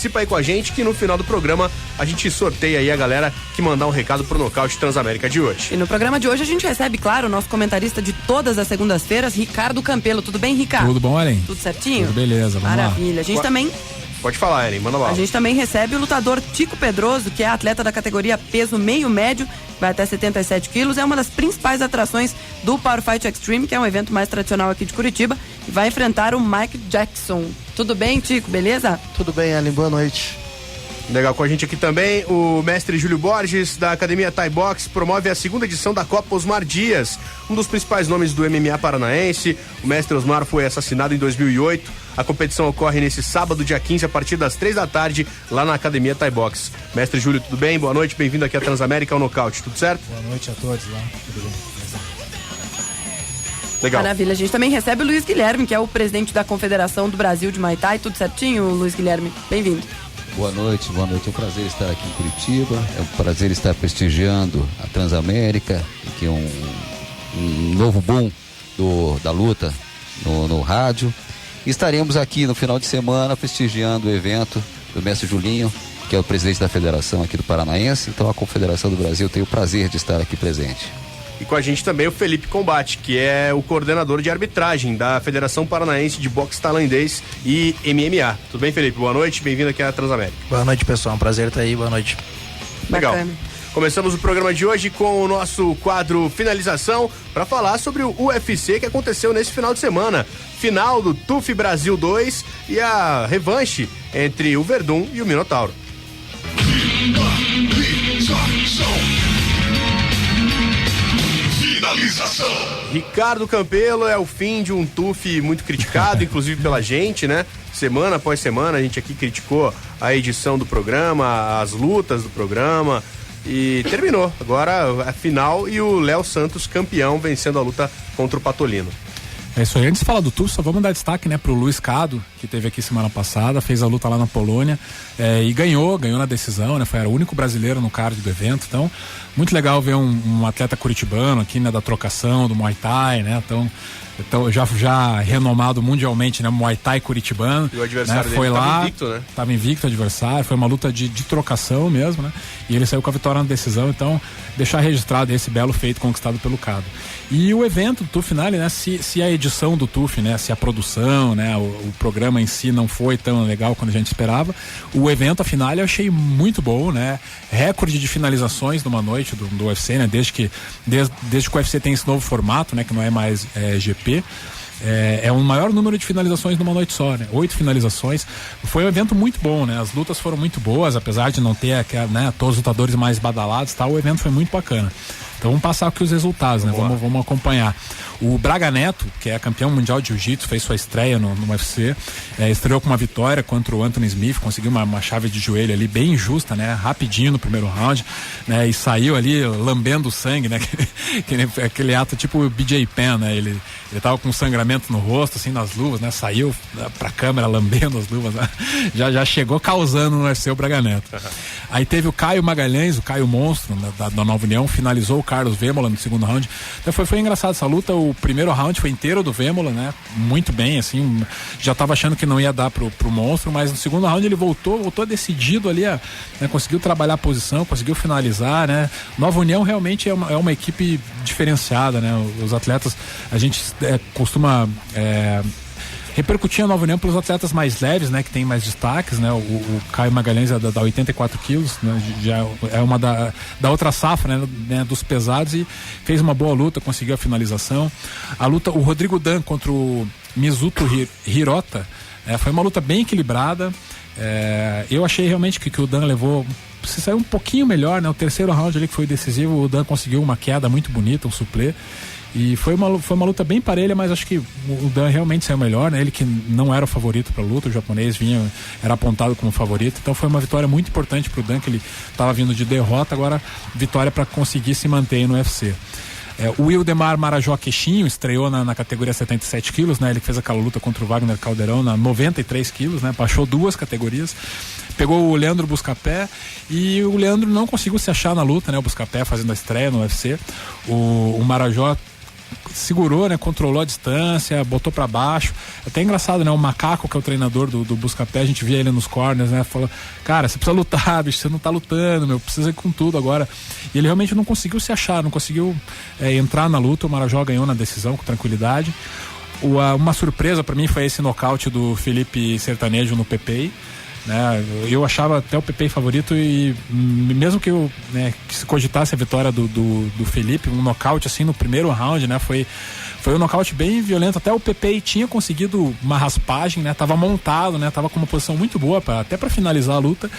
participa aí com a gente que no final do programa a gente sorteia aí a galera que mandar um recado pro Nocaute Transamérica de hoje. E no programa de hoje a gente recebe, claro, o nosso comentarista de todas as segundas-feiras, Ricardo Campelo. Tudo bem, Ricardo? Tudo bom, Ellen? Tudo certinho? Tudo beleza, vamos Maravilha. lá. A gente também... Pode falar, Ellen, manda lá. A gente também recebe o lutador Tico Pedroso, que é atleta da categoria peso meio-médio, vai até 77 quilos, é uma das principais atrações do Power Fight Extreme, que é um evento mais tradicional aqui de Curitiba, e vai enfrentar o Mike Jackson. Tudo bem, Tico, beleza? Tudo bem, Ellen, boa noite. Legal, com a gente aqui também o mestre Júlio Borges, da Academia Thai Box, promove a segunda edição da Copa Osmar Dias, um dos principais nomes do MMA paranaense. O mestre Osmar foi assassinado em 2008. A competição ocorre nesse sábado, dia 15, a partir das 3 da tarde, lá na Academia Thai Box. Mestre Júlio, tudo bem? Boa noite, bem-vindo aqui à Transamérica ao Nocaute, tudo certo? Boa noite a todos lá, tudo bem. Legal. Maravilha, a gente também recebe o Luiz Guilherme, que é o presidente da Confederação do Brasil de Muay Thai. Tudo certinho, Luiz Guilherme? Bem-vindo. Boa noite. É um prazer estar aqui em Curitiba, é um prazer estar prestigiando a Transamérica, que é um novo boom da luta no rádio. E estaremos aqui no final de semana prestigiando o evento do mestre Julinho, que é o presidente da federação aqui do Paranaense. Então a Confederação do Brasil tem o prazer de estar aqui presente. E com a gente também o Felipe Combate, que é o coordenador de arbitragem da Federação Paranaense de Boxe Tailandês e MMA. Tudo bem, Felipe? Boa noite, bem-vindo aqui à Transamérica. Boa noite, pessoal, um prazer estar aí, boa noite. Legal. Bacana. Começamos o programa de hoje com o nosso quadro Finalização para falar sobre o UFC que aconteceu nesse final de semana. Final do TUF Brasil 2 e a revanche entre o Verdun e o Minotauro. Finalização. Ricardo Campelo, é o fim de um TUF muito criticado, inclusive pela gente, né? Semana após semana a gente aqui criticou a edição do programa, as lutas do programa e terminou. Agora a final e o Léo Santos campeão vencendo a luta contra o Patolino. É isso aí. Antes de falar do TUF, só vamos dar destaque, né, pro Luiz Cado, que teve aqui semana passada, fez a luta lá na Polônia, e ganhou na decisão, né, era o único brasileiro no card do evento. Então, muito legal ver um atleta curitibano aqui, né, da trocação, do Muay Thai, né, então já renomado mundialmente, né, Muay Thai curitibano. E o adversário né, foi dele lá, tava invicto, né? Tava invicto o adversário, foi uma luta de trocação mesmo, né, e ele saiu com a vitória na decisão. Então, deixar registrado esse belo feito conquistado pelo Cado. E o evento do TUF Finale, né, se a edição do TUF, né, se a produção, né, o programa em si não foi tão legal quanto a gente esperava, o evento, a finale, eu achei muito bom, né, recorde de finalizações numa noite do UFC, né, desde que o UFC tem esse novo formato, né, que não é mais GP. É um maior número de finalizações numa noite só, né? 8 finalizações. Foi um evento muito bom, né? As lutas foram muito boas, apesar de não ter, né, todos os lutadores mais badalados, tá? O evento foi muito bacana. Então vamos passar aqui os resultados, né? Vamos acompanhar. O Braga Neto, que é campeão mundial de jiu-jitsu, fez sua estreia no UFC, estreou com uma vitória contra o Anthony Smith, conseguiu uma chave de joelho ali bem injusta, né? Rapidinho no primeiro round, né? E saiu ali lambendo o sangue, né? Aquele ato tipo o BJ Penn, né? Ele tava com sangramento no rosto, assim, nas luvas, né? Saiu pra câmera lambendo as luvas, né? Já chegou causando no UFC o Braga Neto. Aí teve o Caio Magalhães, o Caio Monstro, né, da Nova União, finalizou o Carlos Vémola no segundo round. Então foi engraçado essa luta. O primeiro round foi inteiro do Vémola, né? Muito bem, assim, já tava achando que não ia dar pro Monstro, mas no segundo round ele voltou decidido ali, né? Conseguiu trabalhar a posição, conseguiu finalizar, né? Nova União realmente é uma equipe diferenciada, né? Os atletas, a gente costuma repercutir a Nova União pelos atletas mais leves, né, que tem mais destaques, né, o Caio Magalhães é da 84 quilos, né, já é uma da outra safra, né, dos pesados, e fez uma boa luta, conseguiu a finalização. A luta, o Rodrigo Dan contra o Mizuto Hirota, foi uma luta bem equilibrada. Eu achei realmente que o Dan levou, se saiu um pouquinho melhor, né, o terceiro round ali que foi decisivo, o Dan conseguiu uma queda muito bonita, um suplê. E foi uma luta bem parelha, mas acho que o Dan realmente saiu melhor, né? Ele que não era o favorito para a luta, o japonês era apontado como favorito, então foi uma vitória muito importante para o Dan, que ele estava vindo de derrota, agora vitória para conseguir se manter no UFC. O Wildemar Marajó Queixinho estreou na categoria 77 quilos, né? Ele fez aquela luta contra o Wagner Caldeirão na 93 quilos, né? Baixou 2 categorias, pegou o Leandro Buscapé, e o Leandro não conseguiu se achar na luta, né? O Buscapé fazendo a estreia no UFC. O Marajó segurou, né? Controlou a distância, botou pra baixo. Até engraçado, né? O Macaco, que é o treinador do Buscapé, a gente via ele nos corners, né? Falou, cara, você precisa lutar, bicho, você não tá lutando, meu, precisa ir com tudo agora. E ele realmente não conseguiu se achar, não conseguiu entrar na luta. O Marajó ganhou na decisão com tranquilidade. Uma surpresa pra mim foi esse nocaute do Felipe Sertanejo no Pepe, né? Eu achava até o Pepe favorito, e mesmo que eu, né, que se cogitasse a vitória do Felipe, um nocaute assim no primeiro round, né? Foi um nocaute bem violento. Até o Pepe tinha conseguido uma raspagem, né? Tava montado, né? Tava com uma posição muito boa até para finalizar a luta.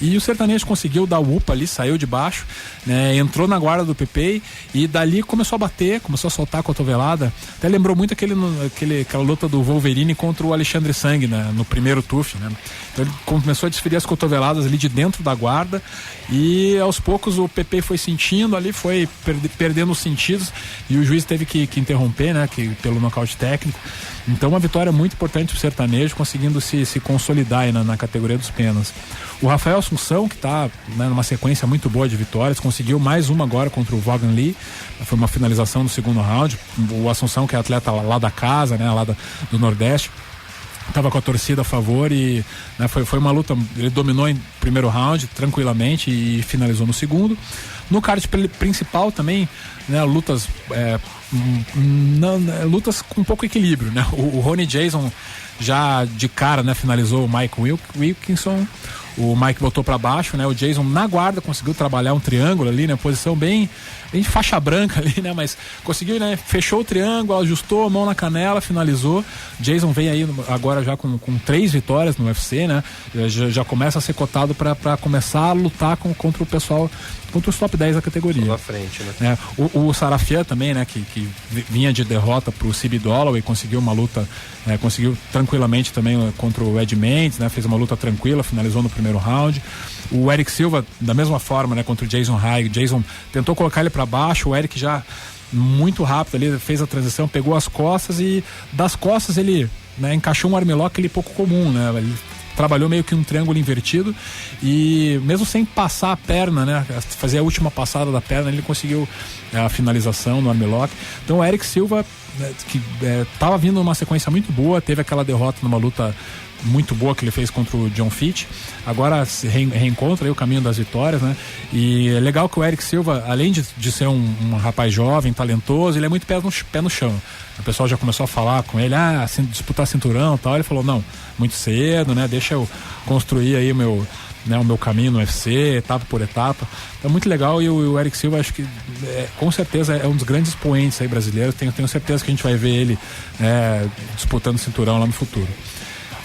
E o Sertanejo conseguiu dar o upa ali, saiu de baixo, né? Entrou na guarda do Pepe e dali começou a bater, começou a soltar a cotovelada. Até lembrou muito aquela luta do Wolverine contra o Alexandre Sang, né? No primeiro TUF, né? Então ele começou a desferir as cotoveladas ali de dentro da guarda, e aos poucos o Pepe foi sentindo ali, foi perdendo os sentidos, e o juiz teve que interromper, né? Pelo nocaute técnico. Então uma vitória muito importante pro Sertanejo, conseguindo se consolidar aí na categoria dos penas. O Rafael Assunção, que está, né, numa sequência muito boa de vitórias, conseguiu mais uma agora contra o Vaughan Lee. Foi uma finalização no segundo round. O Assunção, que é atleta lá da casa, né, lá do Nordeste, estava com a torcida a favor, e né, foi uma luta. Ele dominou em primeiro round tranquilamente e finalizou no segundo. No card principal também, né, lutas com pouco equilíbrio, né? O Ronnie Jason já de cara, né, finalizou o Mike Wilkinson. O Mike botou pra baixo, né? O Jason na guarda conseguiu trabalhar um triângulo ali, né? Posição bem faixa branca ali, né? Mas conseguiu, né? Fechou o triângulo, ajustou a mão na canela, finalizou. Jason vem aí agora já com 3 vitórias no UFC, né? Já começa a ser cotado pra começar a lutar contra o pessoal, contra os top 10 da categoria. Na frente, né? O Sarafia também, né? Que vinha de derrota pro Cibi Dollaway, conseguiu uma luta, conseguiu tranquilamente também contra o Ed Mendes, né? Fez uma luta tranquila, finalizou no primeiro round. O Eric Silva, da mesma forma, né? Contra o Jason Haig. O Jason tentou colocar ele para baixo, o Eric já muito rápido ali, fez a transição, pegou as costas, e das costas ele, né, encaixou um armlock ali pouco comum, né? Ele trabalhou meio que um triângulo invertido, e mesmo sem passar a perna, né, fazer a última passada da perna, ele conseguiu a finalização no armlock. Então o Eric Silva, que estava vindo numa sequência muito boa, teve aquela derrota numa luta muito boa que ele fez contra o John Fitch, agora se reencontra aí o caminho das vitórias, né? E é legal que o Eric Silva, além de ser um rapaz jovem, talentoso, ele é muito pé no chão. O pessoal já começou a falar com ele, disputar cinturão e tal. Ele falou, não, muito cedo, né? Deixa eu construir aí o meu caminho no UFC, etapa por etapa. Então muito legal, e o Eric Silva, acho que com certeza é um dos grandes expoentes aí brasileiros. Tenho certeza que a gente vai ver ele disputando cinturão lá no futuro.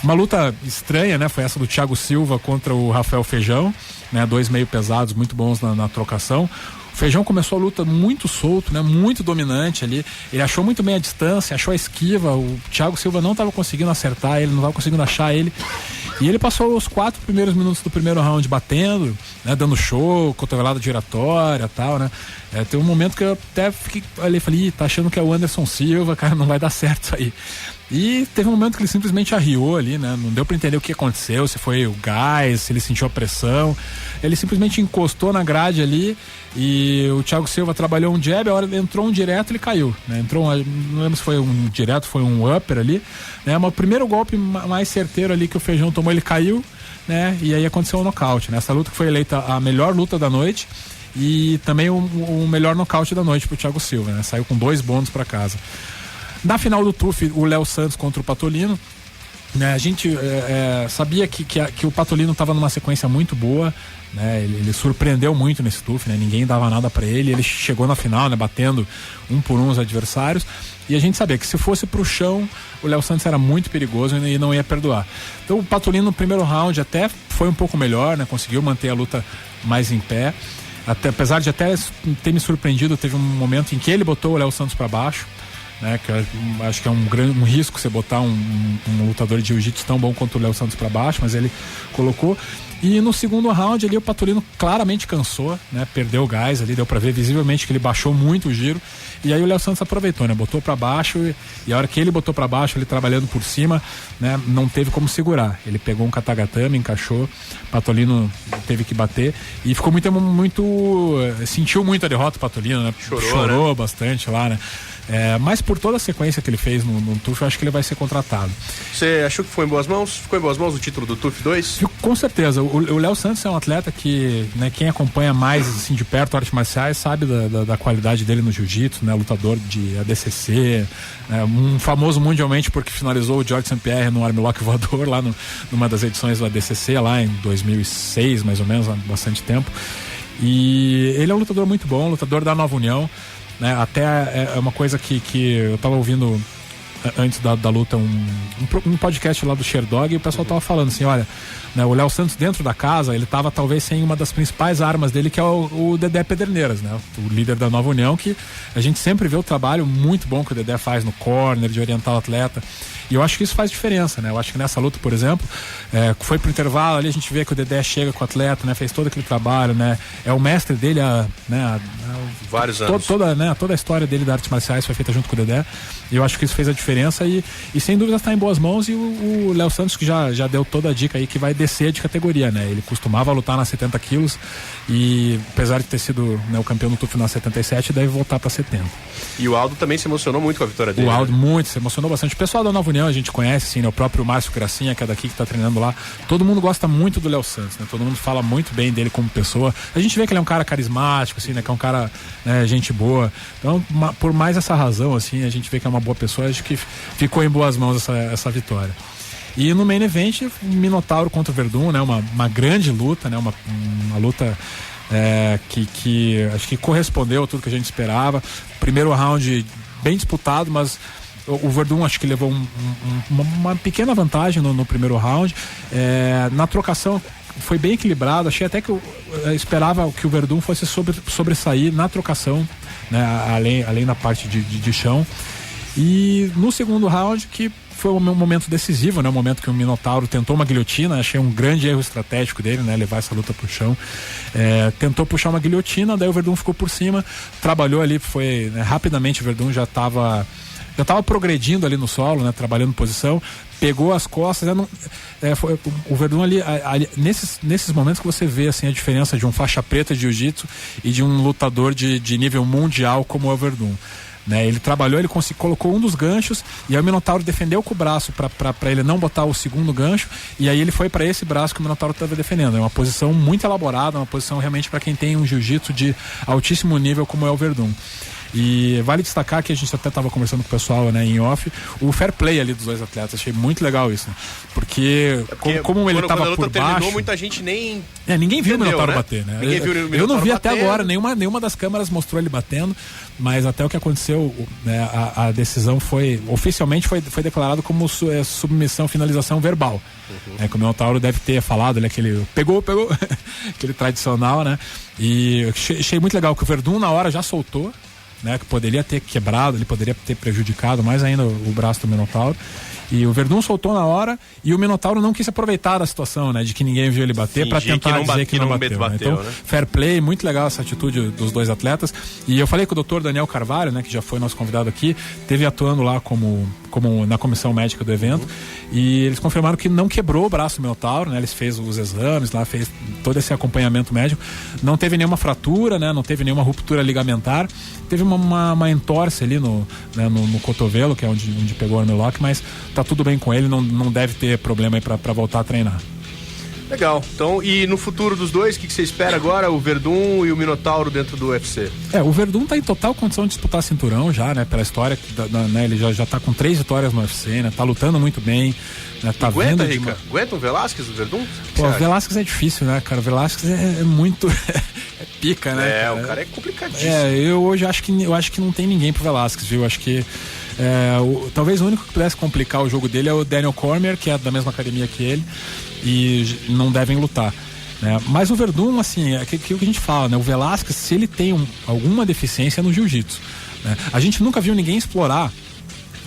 Uma luta estranha, né? Foi essa do Thiago Silva contra o Rafael Feijão, né? 2 meio pesados, muito bons na trocação. O Feijão começou a luta muito solto, né? Muito dominante ali. Ele achou muito bem a distância, achou a esquiva. O Thiago Silva não estava conseguindo acertar ele, não estava conseguindo achar ele. E ele passou os 4 primeiros minutos do primeiro round batendo, né? Dando show, cotovelada giratória e tal, né? Tem um momento que eu até fiquei ali, falei, tá achando que é o Anderson Silva, cara, não vai dar certo isso aí. E teve um momento que ele simplesmente arriou ali, né? Não deu pra entender o que aconteceu, se foi o gás, se ele sentiu a pressão. Ele simplesmente encostou na grade ali, e o Thiago Silva trabalhou um jab, a hora entrou um direto, ele caiu, né? Não lembro se foi um direto, foi um upper ali, né? Mas o primeiro golpe mais certeiro ali que o Feijão tomou, ele caiu, né? E aí aconteceu o nocaute, né? Essa luta que foi eleita a melhor luta da noite, e também o melhor nocaute da noite pro Thiago Silva, né? Saiu com 2 bônus pra casa. Na final do TUF, o Léo Santos contra o Patolino, né? A gente sabia que o Patolino estava numa sequência muito boa, né? Ele surpreendeu muito nesse TUF, né? Ninguém dava nada para ele chegou na final, né? Batendo um por um os adversários, e a gente sabia que se fosse pro chão, o Léo Santos era muito perigoso e não ia perdoar. Então o Patolino no primeiro round até foi um pouco melhor, né? Conseguiu manter a luta mais em pé, apesar de até ter me surpreendido. Teve um momento em que ele botou o Léo Santos para baixo, né, que eu acho que é um risco você botar um lutador de jiu-jitsu tão bom quanto o Léo Santos para baixo, mas ele colocou. E no segundo round ali o Patolino claramente cansou, né, perdeu o gás ali, deu para ver visivelmente que ele baixou muito o giro, e aí o Léo Santos aproveitou, né, botou para baixo, e a hora que ele botou para baixo, ele trabalhando por cima, né, não teve como segurar. Ele pegou um katagatame, encaixou, Patolino teve que bater, e ficou sentiu muito a derrota o Patolino, né? Chorou, né? Bastante lá, né? Mas por toda a sequência que ele fez no TUF, eu acho que ele vai ser contratado. Você achou que foi em boas mãos? Ficou em boas mãos o título do TUF 2? Com certeza. O Léo Santos é um atleta que, né, quem acompanha mais assim, de perto artes marciais sabe da qualidade dele no jiu-jitsu, né, lutador de ADCC, um famoso mundialmente porque finalizou o George St. Pierre no armlock voador lá numa das edições do ADCC lá em 2006, mais ou menos, há bastante tempo. E ele é um lutador muito bom, lutador da Nova União, né? Até é uma coisa que eu tava ouvindo antes da luta um podcast lá do Sherdog, e o pessoal tava falando assim, olha, né, o Léo Santos dentro da casa, ele tava talvez sem uma das principais armas dele, que é o Dedé Pederneiras, né, o líder da Nova União, que a gente sempre vê o trabalho muito bom que o Dedé faz no corner, de orientar o atleta, e eu acho que isso faz diferença, né, eu acho que nessa luta, por exemplo, foi pro intervalo, ali a gente vê que o Dedé chega com o atleta, né, fez todo aquele trabalho, né, é o mestre dele vários anos. Toda a história dele da artes marciais foi feita junto com o Dedé, e eu acho que isso fez a diferença e sem dúvida está em boas mãos, e o Léo Santos que já deu toda a dica aí que vai descer de categoria, né? Ele costumava lutar nas 70 quilos e apesar de ter sido, né, o campeão do TUF na 77, deve voltar para 70. E o Aldo também se emocionou muito com a vitória dele. O Aldo muito, se emocionou bastante. O pessoal da Nova União a gente conhece, assim, né? O próprio Márcio Gracinha, que é daqui, que tá treinando lá. Todo mundo gosta muito do Léo Santos, né? Todo mundo fala muito bem dele como pessoa. A gente vê que ele é um cara carismático, assim, né? Que é um cara, né, gente boa. Então, por mais essa razão, assim, a gente vê que é uma boa pessoa. Acho que ficou em boas mãos essa vitória. E no main event, Minotauro contra o Verdun, né? Uma grande luta, né? Uma luta que acho que correspondeu a tudo que a gente esperava. Primeiro round bem disputado, mas o Verdun acho que levou uma pequena vantagem no primeiro round. Na trocação foi bem equilibrado. Achei até que eu esperava que o Verdun fosse sobressair na trocação, né? Além da parte de chão. E no segundo round, que foi um momento decisivo, né? O momento que o Minotauro tentou uma guilhotina, achei um grande erro estratégico dele, né? Levar essa luta pro chão. Tentou puxar uma guilhotina, daí o Verdun ficou por cima, trabalhou ali, foi, né, rapidamente o Verdun já estava progredindo ali no solo, né? Trabalhando posição, pegou as costas, o Verdun ali nesses momentos que você vê assim, a diferença de um faixa preta de jiu-jitsu e de um lutador de nível mundial como é o Verdun. Né, ele trabalhou, ele colocou um dos ganchos e aí o Minotauro defendeu com o braço para ele não botar o segundo gancho, e aí ele foi para esse braço que o Minotauro estava defendendo. É uma posição muito elaborada, uma posição realmente para quem tem um jiu-jitsu de altíssimo nível como é o Verdun. E vale destacar que a gente até estava conversando com o pessoal, né, em off, o fair play ali dos dois atletas. Achei muito legal isso, né? Porque como ele estava por baixo, terminou, muita gente nem ninguém viu o Minotauro, né, bater, né? Ninguém viu o Minotauro. Eu não vi bater. Até agora, nenhuma das câmeras mostrou ele batendo, mas até o que aconteceu, né, a decisão oficialmente foi declarado como submissão, finalização verbal. Que o Minotauro deve ter falado, aquele pegou aquele tradicional, né? E achei muito legal que o Verdun na hora já soltou, né, que poderia ter quebrado, ele poderia ter prejudicado mais ainda o braço do Minotauro. E o Verdun soltou na hora e o Minotauro não quis aproveitar da situação, né, de que ninguém viu ele bater, para tentar dizer que não bateu. Né? Então, fair play, muito legal essa atitude dos dois atletas. E eu falei com o Dr. Daniel Carvalho, né, que já foi nosso convidado aqui, teve atuando lá como na comissão médica do evento, e eles confirmaram que não quebrou o braço do Minotauro, né? Eles fez os exames lá, fez todo esse acompanhamento médico, não teve nenhuma fratura, né? Não teve nenhuma ruptura ligamentar, teve uma entorse ali no cotovelo, que é onde pegou o armlock, mas tá tudo bem com ele, não deve ter problema aí pra voltar a treinar. Legal. Então, e no futuro dos dois, o que você espera agora? O Verdun e o Minotauro dentro do UFC? O Verdun tá em total condição de disputar cinturão já, né? Pela história, né? Ele já tá com 3 vitórias no UFC, né? Tá lutando muito bem. Né? Tá aguenta, Rica? Aguenta o Velasquez, o Verdun? O Velasquez é difícil, né, cara? O Velasquez é muito... é pica, né? Cara? O cara é complicadíssimo. Eu hoje acho que não tem ninguém pro Velasquez, viu? Acho que talvez o único que pudesse complicar o jogo dele é o Daniel Cormier, que é da mesma academia que ele, e não devem lutar, né? Mas o Verdun, assim, é aquilo que a gente fala, né? O Velasquez, se ele tem alguma deficiência no jiu-jitsu, né? A gente nunca viu ninguém explorar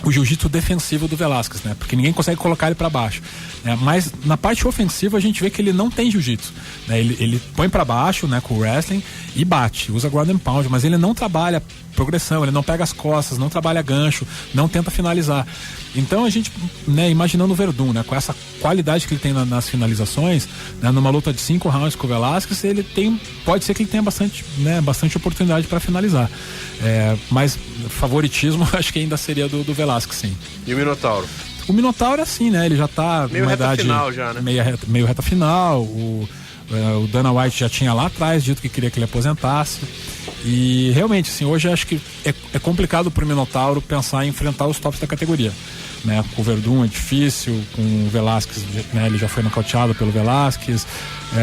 o jiu-jitsu defensivo do Velasquez, né? Porque ninguém consegue colocar ele para baixo. né? Mas na parte ofensiva a gente vê que ele não tem jiu-jitsu, né? Ele põe para baixo, né, com o wrestling e bate, usa ground and pound, mas ele não trabalha progressão, ele não pega as costas, não trabalha gancho, não tenta finalizar. Então a gente, né, imaginando o Werdum, né, com essa qualidade que ele tem nas finalizações, né, numa luta de 5 rounds com o Velasquez, pode ser que ele tenha bastante oportunidade para finalizar. Mas favoritismo acho que ainda seria do Velasquez, sim. E o Minotauro? O Minotauro é assim, né? Ele já tá meio numa reta idade final já, né? meio reta final. O Dana White já tinha lá atrás dito que queria que ele aposentasse. E realmente, assim, hoje acho que é complicado pro Minotauro pensar em enfrentar os tops da categoria, né? Com o Werdum é difícil, com o Velasquez, né, ele já foi nocauteado pelo Velasquez.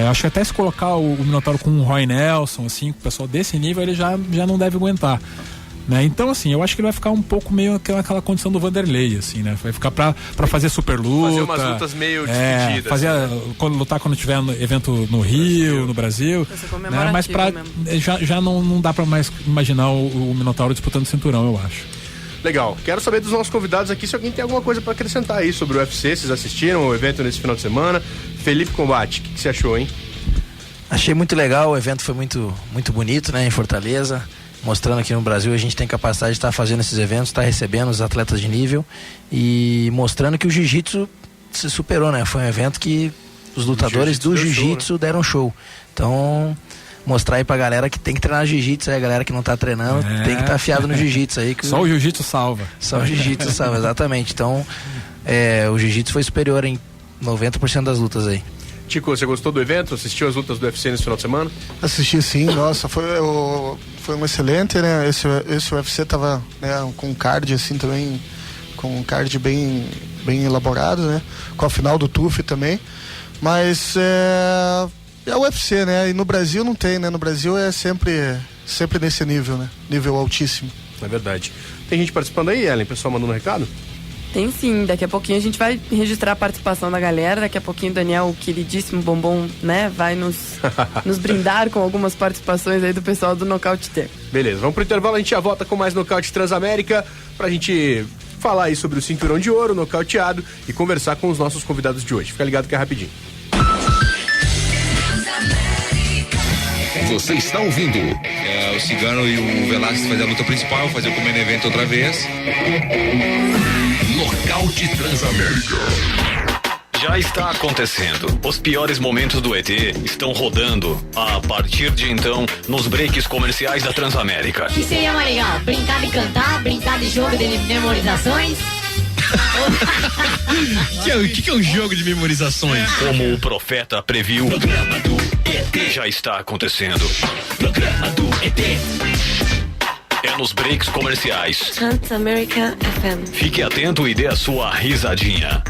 Acho que até se colocar o Minotauro com o Roy Nelson, assim, com o pessoal desse nível, ele já não deve aguentar, né? Então, assim, eu acho que ele vai ficar um pouco meio aquela condição do Vanderlei, assim, né? Vai ficar pra fazer super luta. Fazer umas lutas meio divididas. Lutar quando tiver evento no Rio, no Brasil. Né? Mas já não dá pra mais imaginar o Minotauro disputando o cinturão, eu acho. Legal. Quero saber dos nossos convidados aqui se alguém tem alguma coisa pra acrescentar aí sobre o UFC. Vocês assistiram o evento nesse final de semana? Felipe Combate, o que você achou, hein? Achei muito legal, o evento foi muito, muito bonito, né, em Fortaleza, mostrando que no Brasil a gente tem capacidade de estar fazendo esses eventos, estar recebendo os atletas de nível e mostrando que o jiu-jitsu se superou, né? Foi um evento que os lutadores do jiu-jitsu deram show. Então, mostrar aí pra galera que tem que treinar jiu-jitsu, aí a galera que não tá treinando tem que estar afiado no jiu-jitsu aí. Só o jiu-jitsu salva. Só o jiu-jitsu salva, exatamente. Então, o jiu-jitsu foi superior em 90% das lutas aí. Tico, você gostou do evento? Assistiu as lutas do UFC nesse final de semana? Assisti sim, nossa, foi um excelente, né? Esse UFC tava, né, com um card assim também, com um card bem elaborado, né? Com a final do TUF também, mas é o UFC, né? E no Brasil não tem, né? No Brasil é sempre nesse nível, né? Nível altíssimo. É verdade. Tem gente participando aí, Ellen? Pessoal mandando um recado? Tem sim, daqui a pouquinho a gente vai registrar a participação da galera, daqui a pouquinho o Daniel, o queridíssimo Bombom, né, vai nos brindar com algumas participações aí do pessoal do Nocaute T. Beleza, vamos pro intervalo, a gente já volta com mais Nocaute Transamérica, pra gente falar aí sobre o cinturão de ouro, nocauteado e conversar com os nossos convidados de hoje. Fica ligado que é rapidinho. Você está ouvindo o Cigano e o Velasquez fazer a luta principal, fazer o main event outra vez. Nocaute Transamérica. Já está acontecendo. Os piores momentos do ET estão rodando a partir de então nos breaks comerciais da Transamérica. O que seria mais legal? Brincar de cantar, brincar de jogo de memorizações? O que é um jogo de memorizações? Como o profeta previu, o programa do ET já está acontecendo. Programa do ET. É nos breaks comerciais. Transamérica FM. Fique atento e dê a sua risadinha.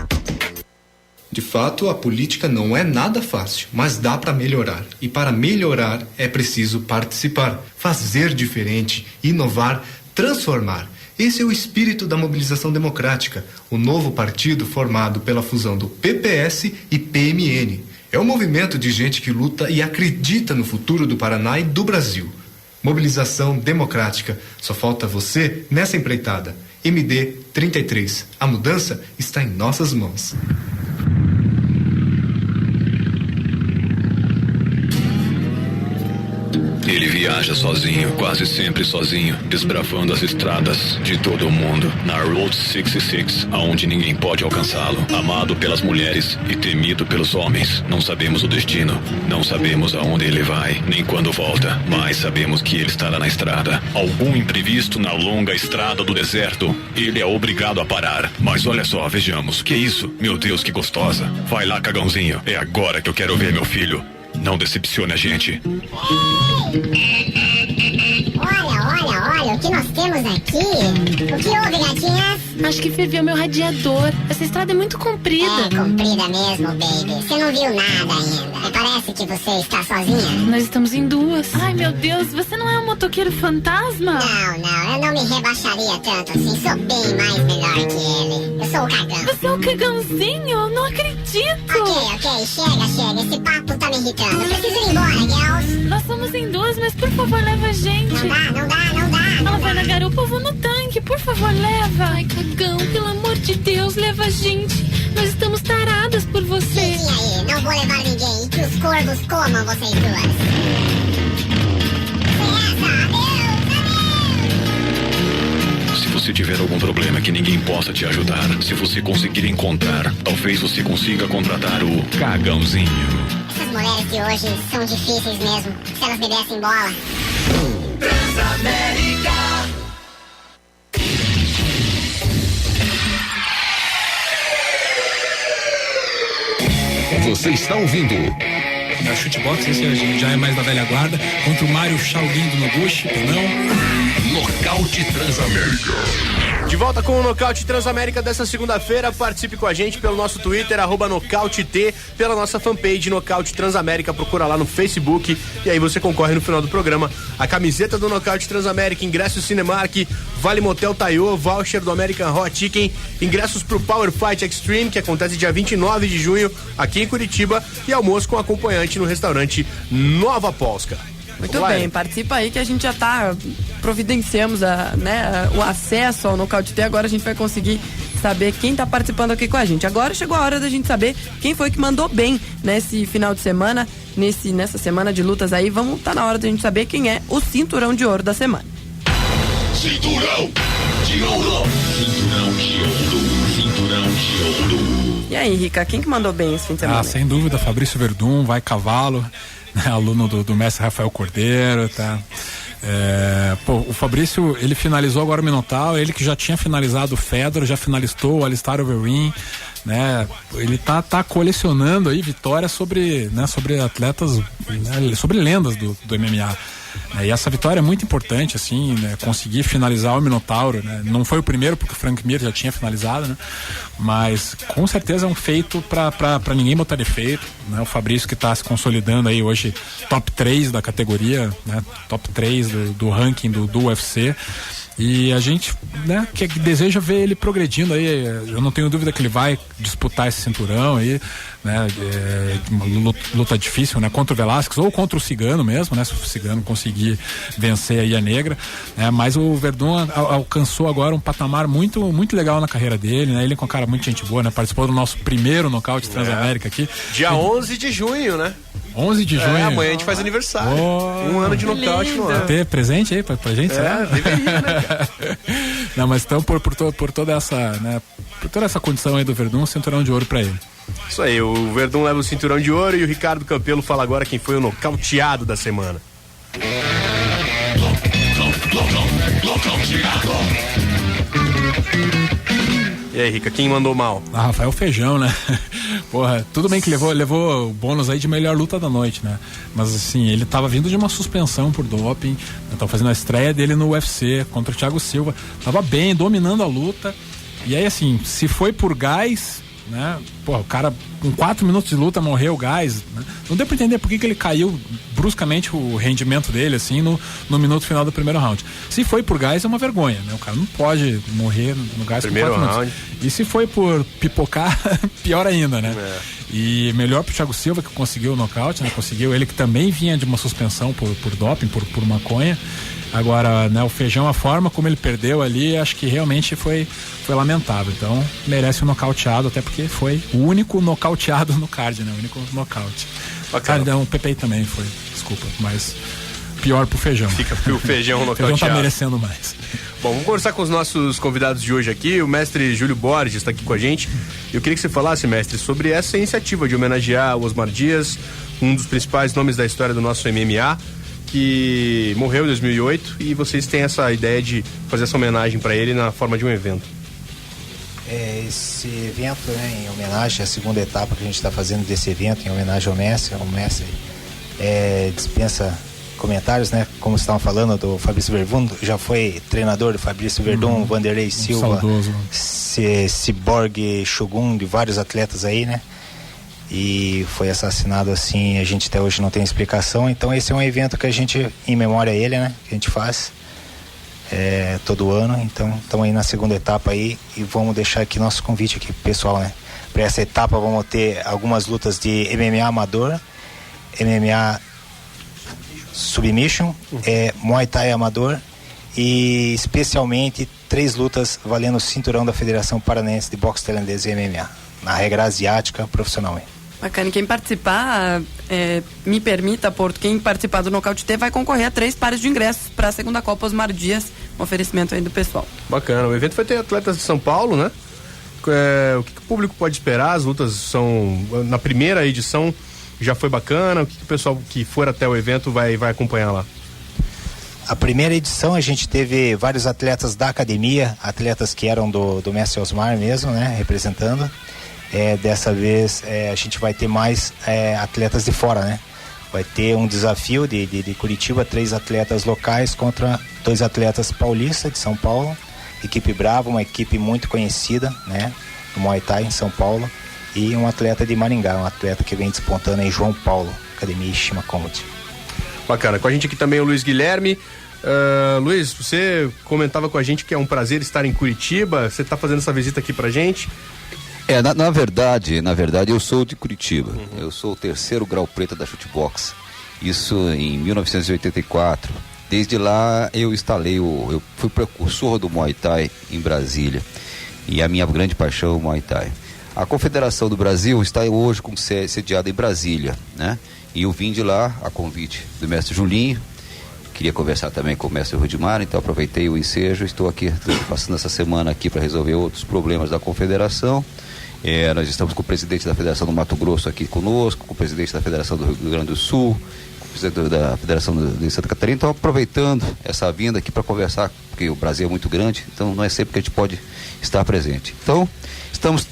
De fato, a política não é nada fácil, mas dá para melhorar. E para melhorar é preciso participar, fazer diferente, inovar, transformar. Esse é o espírito da mobilização democrática, o novo partido formado pela fusão do PPS e PMN. É um movimento de gente que luta e acredita no futuro do Paraná e do Brasil. Mobilização democrática. Só falta você nessa empreitada. MD 33. A mudança está em nossas mãos. Ele viaja sozinho, quase sempre sozinho, desbravando as estradas de todo o mundo. Na Route 66, aonde ninguém pode alcançá-lo. Amado pelas mulheres e temido pelos homens. Não sabemos o destino, não sabemos aonde ele vai, nem quando volta. Mas sabemos que ele estará na estrada. Algum imprevisto na longa estrada do deserto, ele é obrigado a parar. Mas olha só, vejamos. Que isso? Meu Deus, que gostosa. Vai lá, cagãozinho. É agora que eu quero ver meu filho. Não decepcione a gente. Olha, o que nós temos aqui? O que houve, gatinhas? Acho que ferveu meu radiador. Essa estrada é muito comprida. É comprida mesmo, baby. Você não viu nada ainda. E parece que você está sozinha. Nós estamos em duas. Ai, meu Deus, você não é um motoqueiro fantasma? Não, eu não me rebaixaria tanto assim. Sou bem mais melhor que ele. Eu sou o cagão. Você é o cagãozinho? Não acredito. Ok, chega. Esse papo tá me irritando. Eu preciso ir embora, girls. Nós somos em duas, mas por favor, leva a gente. Não dá. Ela vai na garupa, eu vou no tanque. Por favor, leva. Ai, cagão, pelo amor de Deus, leva a gente. Nós estamos taradas por corvos comam vocês duas. Se você tiver algum problema que ninguém possa te ajudar, se você conseguir encontrar, talvez você consiga contratar o Cagãozinho. Essas mulheres de hoje são difíceis mesmo. Se elas me dessem bola. Transamérica. Você está ouvindo a Chutebox, esse já é mais da velha guarda, contra o Mário Shaolin do Noguchi, não? Nocaute Transamérica. De volta com o Nocaute Transamérica dessa segunda-feira. Participe com a gente pelo nosso Twitter, @NocauteT, pela nossa fanpage Nocaute Transamérica. Procura lá no Facebook e aí você concorre no final do programa a camiseta do Nocaute Transamérica, ingressos Cinemark, Vale Motel Taiô, voucher do American Hot Chicken, ingressos pro Power Fight Extreme, que acontece dia 29 de junho aqui em Curitiba, e almoço com acompanhante no restaurante Nova Polska. Muito bem, participa aí que a gente já providenciamos o acesso ao Nocaute T. Agora a gente vai conseguir saber quem tá participando aqui com a gente. Agora chegou a hora da gente saber quem foi que mandou bem nesse final de semana, nessa semana de lutas aí. Tá na hora da gente saber quem é o cinturão de ouro da semana. Cinturão de ouro. Cinturão de ouro. Cinturão de ouro. E aí, Rica, quem que mandou bem esse fim de semana? Sem dúvida, Fabrício Verdun, vai cavalo, aluno do mestre Rafael Cordeiro, tá? O Fabrício, ele finalizou agora o Minotauro, ele que já tinha finalizado o Fedor, já finalizou o Alistair Overeem, né? Ele tá colecionando aí vitórias sobre atletas, né? Sobre lendas do MMA. E essa vitória é muito importante, assim, né? Conseguir finalizar o Minotauro, né? Não foi o primeiro, porque o Frank Mir já tinha finalizado, né? Mas com certeza é um feito pra ninguém botar defeito, né? O Fabrício, que tá se consolidando aí hoje, top 3 da categoria, né? Top 3 do ranking do UFC. E a gente, né, que deseja ver ele progredindo aí. Eu não tenho dúvida que ele vai disputar esse cinturão aí, né? Uma luta difícil, né? Contra o Velasquez ou contra o Cigano mesmo, né? Se o Cigano conseguir vencer aí a negra, né? Mas o Verdun alcançou agora um patamar muito, muito legal na carreira dele, né? Ele é um cara muito gente boa, né? Participou do nosso primeiro Nocaute Transamérica aqui. Dia 11 de junho, né? 11 de junho. Amanhã a gente faz aniversário. Um ano de nocaute no ano. Vai ter presente aí pra gente, será? Deveria, né? Não, mas então por toda essa, né, por toda essa condição aí do Verdun, um cinturão de ouro pra ele. Isso aí, o Verdun leva o cinturão de ouro e o Ricardo Campelo fala agora quem foi o nocauteado da semana. E aí, Rica, quem mandou mal? Rafael Feijão, né? Porra, tudo bem que levou o bônus aí de melhor luta da noite, né? Mas assim, ele tava vindo de uma suspensão por doping, tava fazendo a estreia dele no UFC contra o Thiago Silva, tava bem, dominando a luta. E aí assim, se foi por gás, né? Porra, o cara com 4 minutos de luta morreu o gás, né? Não deu pra entender por que ele caiu bruscamente o rendimento dele, assim, no minuto final do primeiro round. Se foi por gás, é uma vergonha, né? O cara não pode morrer no gás primeiro por 4 round. minutos. E se foi por pipocar, pior ainda, né? E melhor pro Thiago Silva, que conseguiu o nocaute, né? Conseguiu, ele que também vinha de uma suspensão por doping, por maconha. Agora, né, o Feijão, a forma como ele perdeu ali, acho que realmente foi lamentável. Então, merece um nocauteado, até porque foi o único nocauteado no card, né? O único nocaute. O Pepe também foi, desculpa, mas pior pro Feijão. Fica pro Feijão nocauteado. O Feijão tá merecendo mais. Bom, vamos conversar com os nossos convidados de hoje aqui. O mestre Júlio Borges está aqui com a gente. Eu queria que você falasse, mestre, sobre essa iniciativa de homenagear o Osmar Dias, um dos principais nomes da história do nosso MMA, que morreu em 2008, e vocês têm essa ideia de fazer essa homenagem para ele na forma de um evento. Esse evento, né, em homenagem à segunda etapa que a gente está fazendo desse evento, em homenagem ao mestre, dispensa comentários, né? Como vocês estavam falando do Fabrício Verdun, já foi treinador do Fabrício Verdun, Vanderlei Silva, Cyborg, Shogun, de vários atletas aí, né? E foi assassinado assim, a gente até hoje não tem explicação. Então esse é um evento que a gente, em memória a ele, né, que a gente faz todo ano. Então estamos aí na segunda etapa aí e vamos deixar aqui nosso convite aqui pro pessoal, né? Para essa etapa vamos ter algumas lutas de MMA amador, MMA submission, Muay Thai amador e especialmente 3 lutas valendo o cinturão da Federação Paranaense de Boxe Tailandês e MMA, na regra asiática profissionalmente. Bacana. Quem participar, me permita, Porto, quem participar do Nocaute T vai concorrer a 3 pares de ingressos para a segunda Copa Osmar Dias, um oferecimento aí do pessoal. Bacana. O evento vai ter atletas de São Paulo, né? O que o público pode esperar? As lutas são... Na primeira edição já foi bacana. O que o pessoal que for até o evento vai acompanhar lá? A primeira edição a gente teve vários atletas da academia, atletas que eram do Mestre Osmar mesmo, né? Representando. Dessa vez a gente vai ter mais atletas de fora, né? Vai ter um desafio de Curitiba, 3 atletas locais contra 2 atletas paulistas de São Paulo. Equipe Brava, uma equipe muito conhecida, né? Do Muay Thai em São Paulo. E um atleta de Maringá, um atleta que vem despontando aí, João Paulo, Academia Ishima Combat. Bacana. Com a gente aqui também o Luiz Guilherme. Luiz, você comentava com a gente que é um prazer estar em Curitiba. Você está fazendo essa visita aqui pra gente? Na verdade, eu sou de Curitiba. Eu sou o 3º grau preta da Chutebox. Isso em 1984. Desde lá eu fui precursor do Muay Thai em Brasília. E a minha grande paixão é o Muay Thai. A Confederação do Brasil está hoje sediada em Brasília, né? E eu vim de lá a convite do mestre Julinho. Queria conversar também com o mestre Rudimar, então aproveitei o ensejo. Estou aqui passando essa semana aqui para resolver outros problemas da Confederação. Nós estamos com o presidente da Federação do Mato Grosso aqui conosco, com o presidente da Federação do Rio Grande do Sul, com o presidente da Federação de Santa Catarina. Então, aproveitando essa vinda aqui para conversar, porque o Brasil é muito grande, então não é sempre que a gente pode estar presente. Então, estamos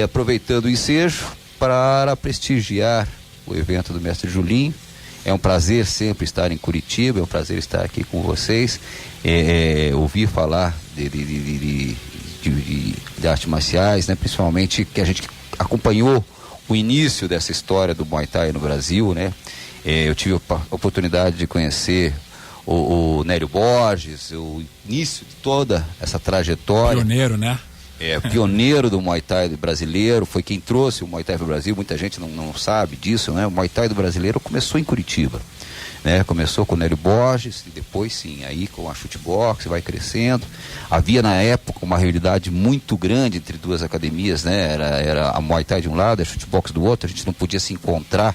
aproveitando o ensejo para prestigiar o evento do mestre Julinho. É um prazer sempre estar em Curitiba, é um prazer estar aqui com vocês, ouvir falar de artes marciais, né? Principalmente que a gente acompanhou o início dessa história do Muay Thai no Brasil, né? Eu tive a oportunidade de conhecer o Nélio Borges, o início de toda essa trajetória. Pioneiro, né? Pioneiro do Muay Thai brasileiro, foi quem trouxe o Muay Thai para o Brasil. Muita gente não sabe disso, né? O Muay Thai do brasileiro começou em Curitiba, né? Começou com o Nélio Borges e depois sim, aí com a Chutebox, vai crescendo. Havia na época uma rivalidade muito grande entre 2 academias, né? Era a Muay Thai de um lado, a Chutebox do outro. A gente não podia se encontrar,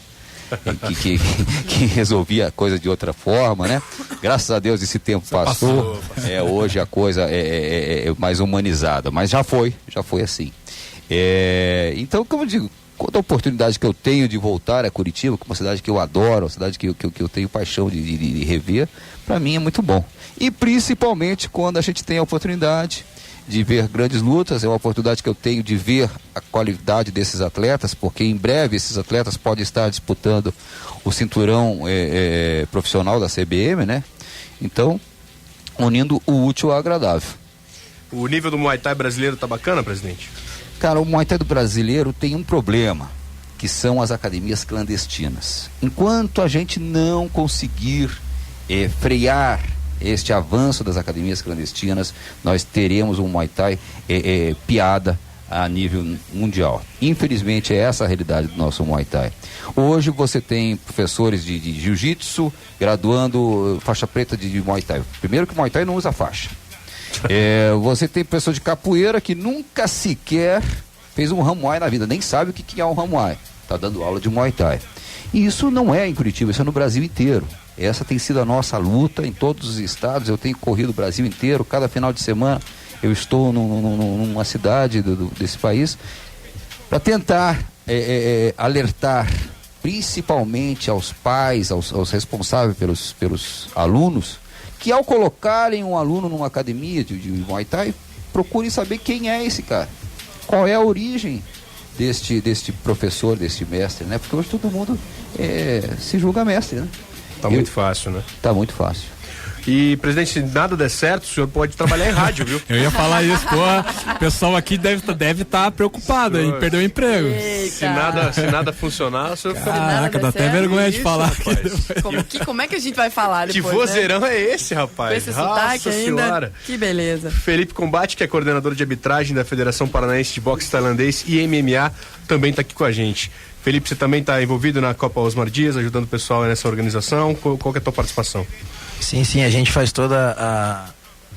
que resolvia a coisa de outra forma, né? Graças a Deus esse tempo passou. Hoje a coisa é mais humanizada, mas já foi assim. Então, como eu digo, quando a oportunidade que eu tenho de voltar a Curitiba, que é uma cidade que eu adoro, uma cidade que eu tenho paixão de rever, para mim é muito bom. E principalmente quando a gente tem a oportunidade de ver grandes lutas, é uma oportunidade que eu tenho de ver a qualidade desses atletas, porque em breve esses atletas podem estar disputando o cinturão profissional da CBM, né? Então, unindo o útil ao agradável. O nível do Muay Thai brasileiro tá bacana, presidente? Cara, o Muay Thai do brasileiro tem um problema, que são as academias clandestinas. Enquanto a gente não conseguir frear este avanço das academias clandestinas, nós teremos um Muay Thai piada a nível mundial. Infelizmente é essa a realidade do nosso Muay Thai. Hoje você tem professores de jiu-jitsu graduando faixa preta de Muay Thai. Primeiro que o Muay Thai não usa faixa. Você tem professor de capoeira que nunca sequer fez um Hamuai na vida, nem sabe o que é um Hamuai. Está dando aula de Muay Thai. E isso não é em Curitiba, isso é no Brasil inteiro. Essa tem sido a nossa luta em todos os estados. Eu tenho corrido o Brasil inteiro. Cada final de semana eu estou numa cidade desse país para tentar alertar principalmente aos pais, aos responsáveis pelos alunos, que ao colocarem um aluno numa academia de Muay Thai, procurem saber quem é esse cara, qual é a origem deste professor, deste mestre, né? Porque hoje todo mundo se julga mestre, né? Tá muito fácil, né? Tá muito fácil. E, presidente, se nada der certo, o senhor pode trabalhar em rádio, viu? Eu ia falar isso, o pessoal aqui deve estar preocupado em perder o emprego. Se nada funcionar, o senhor fica... Caraca, dá até vergonha de falar. Como é que a gente vai falar depois, que vozeirão, né? É esse, rapaz? Com esse sotaque ainda, senhora. Que beleza. Felipe Combate, que é coordenador de arbitragem da Federação Paranaense de Boxe Tailandês e MMA, também está aqui com a gente. Felipe, você também está envolvido na Copa Osmar Dias, ajudando o pessoal nessa organização. Qual que é a tua participação? Sim, a gente faz toda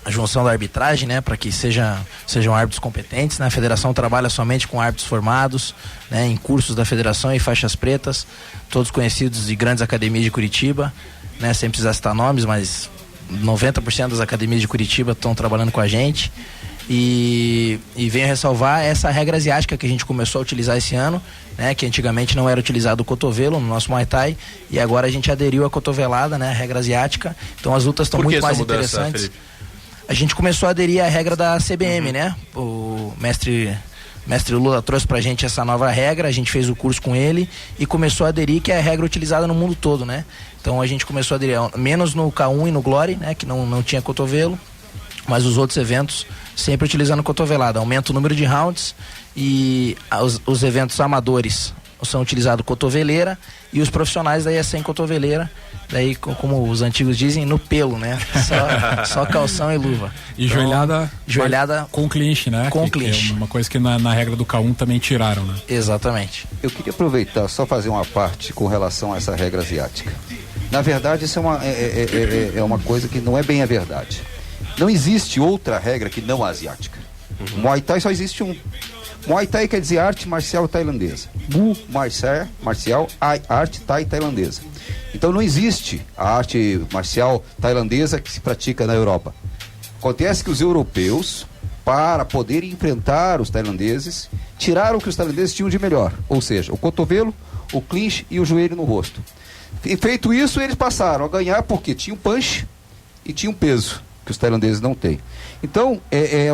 junção da arbitragem, né, para que sejam árbitros competentes, né? A federação trabalha somente com árbitros formados, né, em cursos da federação e faixas pretas, todos conhecidos de grandes academias de Curitiba, né, sem precisar citar nomes, mas 90% das academias de Curitiba estão trabalhando com a gente. E venho ressalvar essa regra asiática que a gente começou a utilizar esse ano, né, que antigamente não era utilizado o cotovelo no nosso Muay Thai, e agora a gente aderiu à cotovelada, né, a regra asiática. Então as lutas estão muito mais interessantes. Felipe? A gente começou a aderir à regra da CBM, né? O mestre Lula trouxe pra gente essa nova regra, a gente fez o curso com ele e começou a aderir, que é a regra utilizada no mundo todo, né? Então a gente começou a aderir, menos no K1 e no Glory, né, que não tinha cotovelo, mas os outros eventos sempre utilizando cotovelada. Aumenta o número de rounds, e os eventos amadores são utilizados cotoveleira, e os profissionais daí é sem cotoveleira, daí como os antigos dizem, no pelo, né? Só calção e luva. E então, joelhada com clinch, né? Com clinch. Que é uma coisa que na regra do K1 também tiraram, né? Exatamente. Eu queria aproveitar, só fazer uma parte com relação a essa regra asiática. Na verdade, isso é uma coisa que não é bem a verdade. Não existe outra regra que não a asiática. Muay Thai só existe um. Muay Thai quer dizer arte marcial tailandesa. Mu, marcial, arte Thai tailandesa. Então não existe a arte marcial tailandesa que se pratica na Europa. Acontece que os europeus, para poderem enfrentar os tailandeses, tiraram o que os tailandeses tinham de melhor. Ou seja, o cotovelo, o clinch e o joelho no rosto. E feito isso, eles passaram a ganhar porque tinham punch e tinham peso, que os tailandeses não têm. Então,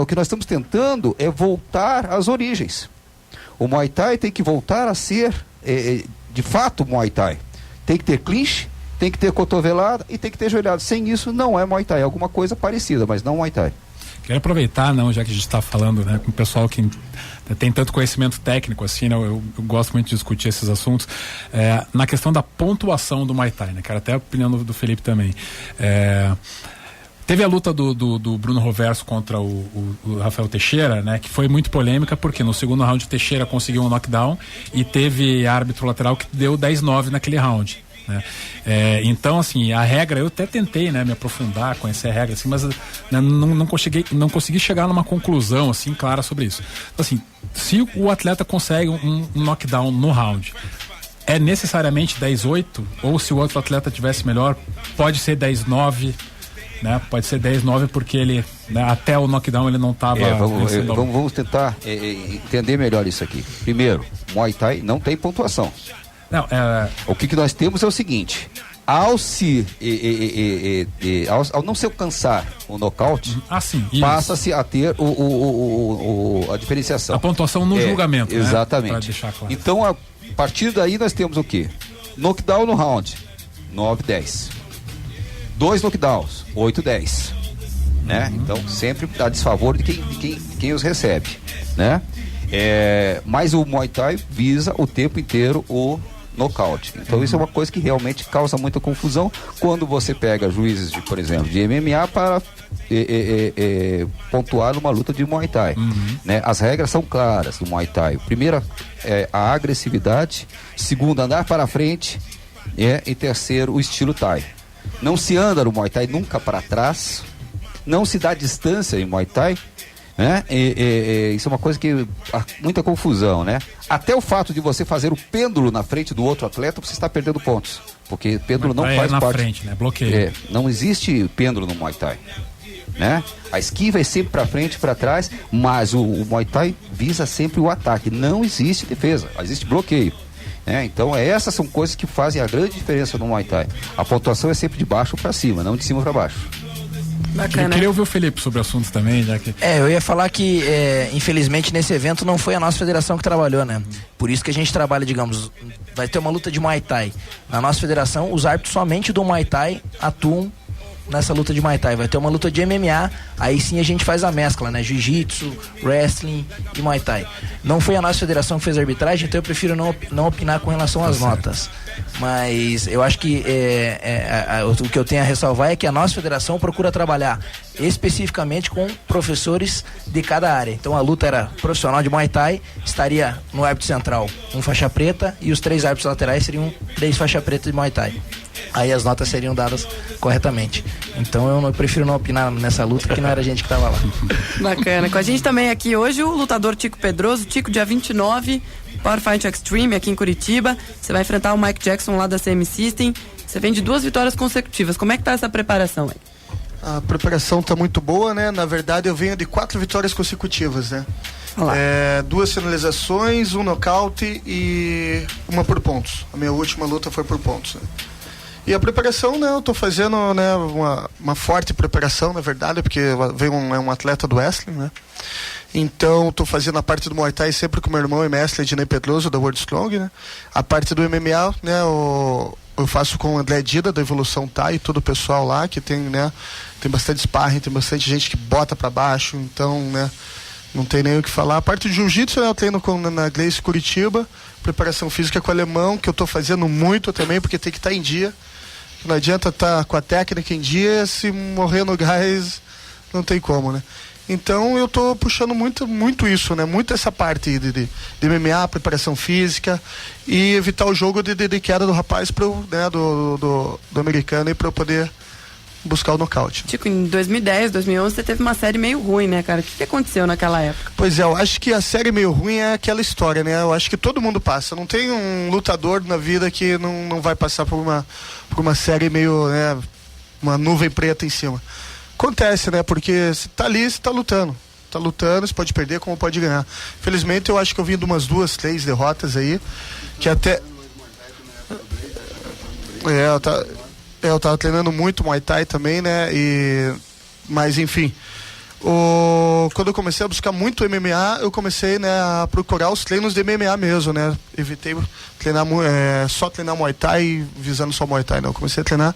o que nós estamos tentando é voltar às origens. O Muay Thai tem que voltar a ser, de fato, Muay Thai. Tem que ter clinch, tem que ter cotovelada e tem que ter joelhada. Sem isso, não é Muay Thai. É alguma coisa parecida, mas não Muay Thai. Quero aproveitar, já que a gente está falando, né, com o pessoal que tem tanto conhecimento técnico assim, né, eu gosto muito de discutir esses assuntos, na questão da pontuação do Muay Thai, né? Quero até a opinião do Felipe também. Teve a luta do Bruno Roverso contra o Rafael Teixeira, né? Que foi muito polêmica, porque no segundo round o Teixeira conseguiu um knockdown e teve árbitro lateral que deu 10-9 naquele round, né? Então, assim, a regra, eu até tentei, né, me aprofundar, conhecer a regra, assim, mas né, não consegui chegar numa conclusão, assim, clara sobre isso. Então, assim, se o atleta consegue um knockdown no round, é necessariamente 10-8? Ou se o outro atleta tivesse melhor, pode ser 10-9? Né? Pode ser 10-9 porque ele, né, até o knockdown ele não estava. Vamos tentar entender melhor isso aqui. Primeiro, Muay Thai não tem pontuação. Não, o que nós temos é o seguinte: ao não se alcançar o nocaute, passa-se a ter a diferenciação. A pontuação no julgamento. Exatamente. Né? Pra deixar claro. Então, a partir daí nós temos o quê? Knockdown no round, 9-10. 2 knockdowns, 8-10, né? Então sempre dá desfavor de quem os recebe, né? Mas o Muay Thai visa o tempo inteiro o nocaute. Então isso é uma coisa que realmente causa muita confusão quando você pega juízes, por exemplo, de MMA para pontuar numa luta de Muay Thai, né? As regras são claras do Muay Thai. Primeira, a agressividade. Segundo, andar para frente. E terceiro, o estilo Thai. Não se anda no Muay Thai nunca para trás, não se dá distância em Muay Thai, né? Isso é uma coisa que há muita confusão, né? Até o fato de você fazer o pêndulo na frente do outro atleta, você está perdendo pontos, porque pêndulo não faz na parte. Frente, né? Bloqueio. Não existe pêndulo no Muay Thai, né? A esquiva é sempre para frente e para trás, mas o Muay Thai visa sempre o ataque. Não existe defesa, existe bloqueio. Então essas são coisas que fazem a grande diferença no Muay Thai. A pontuação é sempre de baixo para cima, não de cima para baixo. Bacana. Eu queria ouvir o Felipe sobre o assunto também, já que... eu ia falar que infelizmente nesse evento não foi a nossa federação que trabalhou, né? Por isso que a gente trabalha, digamos, vai ter uma luta de Muay Thai. Na nossa federação, os árbitros somente do Muay Thai atuam nessa luta de Muay Thai. Vai ter uma luta de MMA, aí sim a gente faz a mescla, né? Jiu-Jitsu, wrestling e Muay Thai. Não foi a nossa federação que fez a arbitragem, então eu prefiro não opinar com relação às notas. Mas eu acho que o que eu tenho a ressalvar é que a nossa federação procura trabalhar especificamente com professores de cada área. Então a luta era profissional de Muay Thai, estaria no árbitro central faixa preta, e os 3 árbitros laterais seriam 3 faixa preta de Muay Thai. aí as notas seriam dadas corretamente. Então eu prefiro não opinar nessa luta, porque não era a gente que estava lá. Bacana. Com a gente também aqui hoje o lutador Tico Pedroso. Tico, dia 29, Power Fight Extreme aqui em Curitiba. Você vai enfrentar o Mike Jackson lá da CM System. Você vem de 2 vitórias consecutivas. Como é que tá essa preparação aí? A preparação tá muito boa, né? Na verdade, eu venho de 4 vitórias consecutivas, né? 2 finalizações, 1 nocaute e 1 por pontos. A minha última luta foi por pontos, né? E a preparação, né? Eu tô fazendo, né, uma forte preparação, na verdade, porque veio um atleta do wrestling, né? Então, tô fazendo a parte do Muay Thai sempre com meu irmão e mestre Ednei Pedroso, da World Strong, né? A parte do MMA, né? Eu faço com o André Dida, da Evolução Thai, e todo o pessoal lá, que tem, né? Tem bastante sparring, tem bastante gente que bota pra baixo, então, né? Não tem nem o que falar. A parte de jiu-jitsu, né, eu treino na Gleice Curitiba, preparação física com o alemão, que eu tô fazendo muito também, porque tem que estar em dia. Não adianta estar com a técnica em dia, se morrer no gás, não tem como, né? Então eu tô puxando muito isso, né? Muito essa parte de MMA, preparação física e evitar o jogo de queda do rapaz né, do americano e para eu poder buscar o nocaute. Tico, em 2010, 2011 você teve uma série meio ruim, né, cara? O que aconteceu naquela época? Pois é, eu acho que a série meio ruim é aquela história, né? Eu acho que todo mundo passa. Não tem um lutador na vida que não vai passar por uma série meio, né, uma nuvem preta em cima. Acontece, né? Porque você tá ali, você tá lutando. Tá lutando, você pode perder como pode ganhar. Felizmente eu acho que eu vim de umas 2, 3 derrotas aí, que até... eu tava treinando muito Muay Thai também, né? Mas enfim, quando eu comecei a buscar muito MMA, eu comecei, né, a procurar os treinos de MMA mesmo, né? Evitei treinar só treinar Muay Thai, visando só Muay Thai, não. Eu comecei a treinar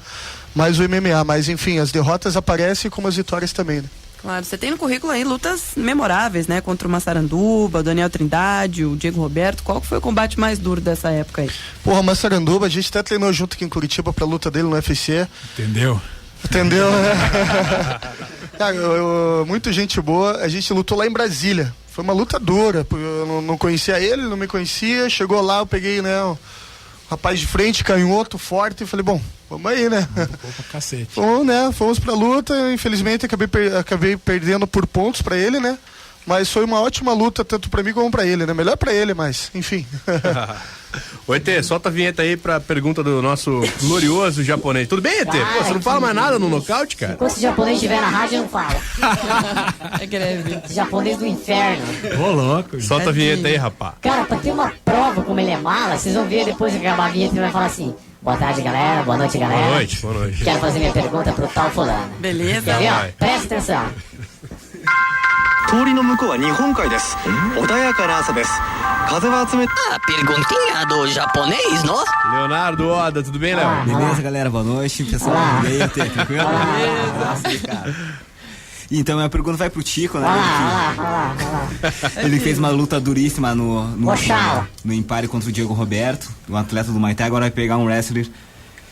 mais o MMA, mas enfim, as derrotas aparecem como as vitórias também, né? Claro, você tem no currículo aí lutas memoráveis, né? Contra o Massaranduba, o Daniel Trindade, o Diego Roberto. Qual que foi o combate mais duro dessa época aí? Porra, o Massaranduba, a gente até treinou junto aqui em Curitiba pra luta dele no UFC. Entendeu, né? Cara, muito gente boa. A gente lutou lá em Brasília. Foi uma luta dura. Eu não conhecia ele, não me conhecia. Chegou lá, eu peguei, né, um rapaz de frente, canhoto, forte, e falei, bom, vamos aí, né? Cacete. Fomos pra luta. Infelizmente acabei perdendo por pontos pra ele, né? Mas foi uma ótima luta, tanto pra mim como pra ele, né? Melhor pra ele, mas enfim. Oi, Tê, solta a vinheta aí pra pergunta do nosso glorioso japonês. Tudo bem, Tê? Pô, você não fala mais nada no nocaute, cara? Enquanto esse japonês estiver na rádio, eu não falo. É greve. Japonês do inferno. Ô, louco. Solta a vinheta aí, rapá. Cara, pra ter uma prova como ele é mala, vocês vão ver depois que acabar a vinheta, ele vai falar assim: boa tarde, galera. Boa noite, galera. Boa noite. Quero fazer minha pergunta pro tal fulano. Beleza. Quer ver, ó? Presta atenção. 通りの向こうは日本海です。穏やかな朝です。風は冷たい。A perguntinha do japonês, não? Leonardo Oda, tudo bem, Léo? Beleza, galera, boa noite, pessoal. E aí, tranquilo? Beleza. Cara. Então, minha pergunta vai pro Tico, né? Ele fez uma luta duríssima no empare contra o Diego Roberto, um atleta do Muay Thai. Agora vai pegar um wrestler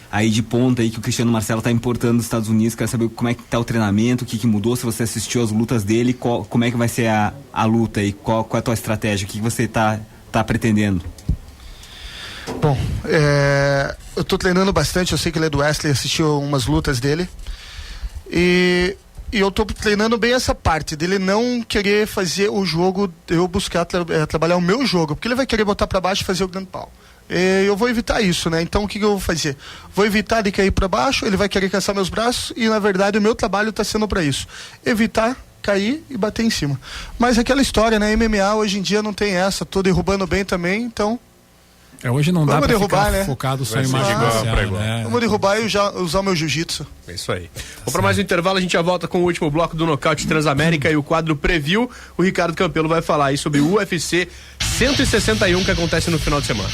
aí de ponta aí que o Cristiano Marcelo tá importando dos Estados Unidos. Quero saber como é que tá o treinamento, o que mudou, se você assistiu as lutas dele, como é que vai ser a luta aí, qual é a tua estratégia, o que você tá pretendendo? Bom, eu tô treinando bastante, eu sei que ele é do wrestling, assistiu umas lutas dele e eu tô treinando bem essa parte dele não querer fazer o jogo, eu buscar trabalhar o meu jogo, porque ele vai querer botar pra baixo e fazer o grande pau. Eu vou evitar isso, né? Então o que eu vou fazer? Vou evitar de cair para baixo, ele vai querer caçar meus braços e na verdade o meu trabalho está sendo para isso. Evitar cair e bater em cima. Mas aquela história, né? MMA hoje em dia não tem essa, tô derrubando bem também, então... hoje não dá pra derrubar, ficar né? focado só em imagem marcial, né? Vamos derrubar e usar o meu jiu-jitsu. É isso aí. Vamos para mais um intervalo, a gente já volta com o último bloco do Nocaute Transamérica e o quadro Preview. O Ricardo Campelo vai falar aí sobre o UFC 161 que acontece no final de semana.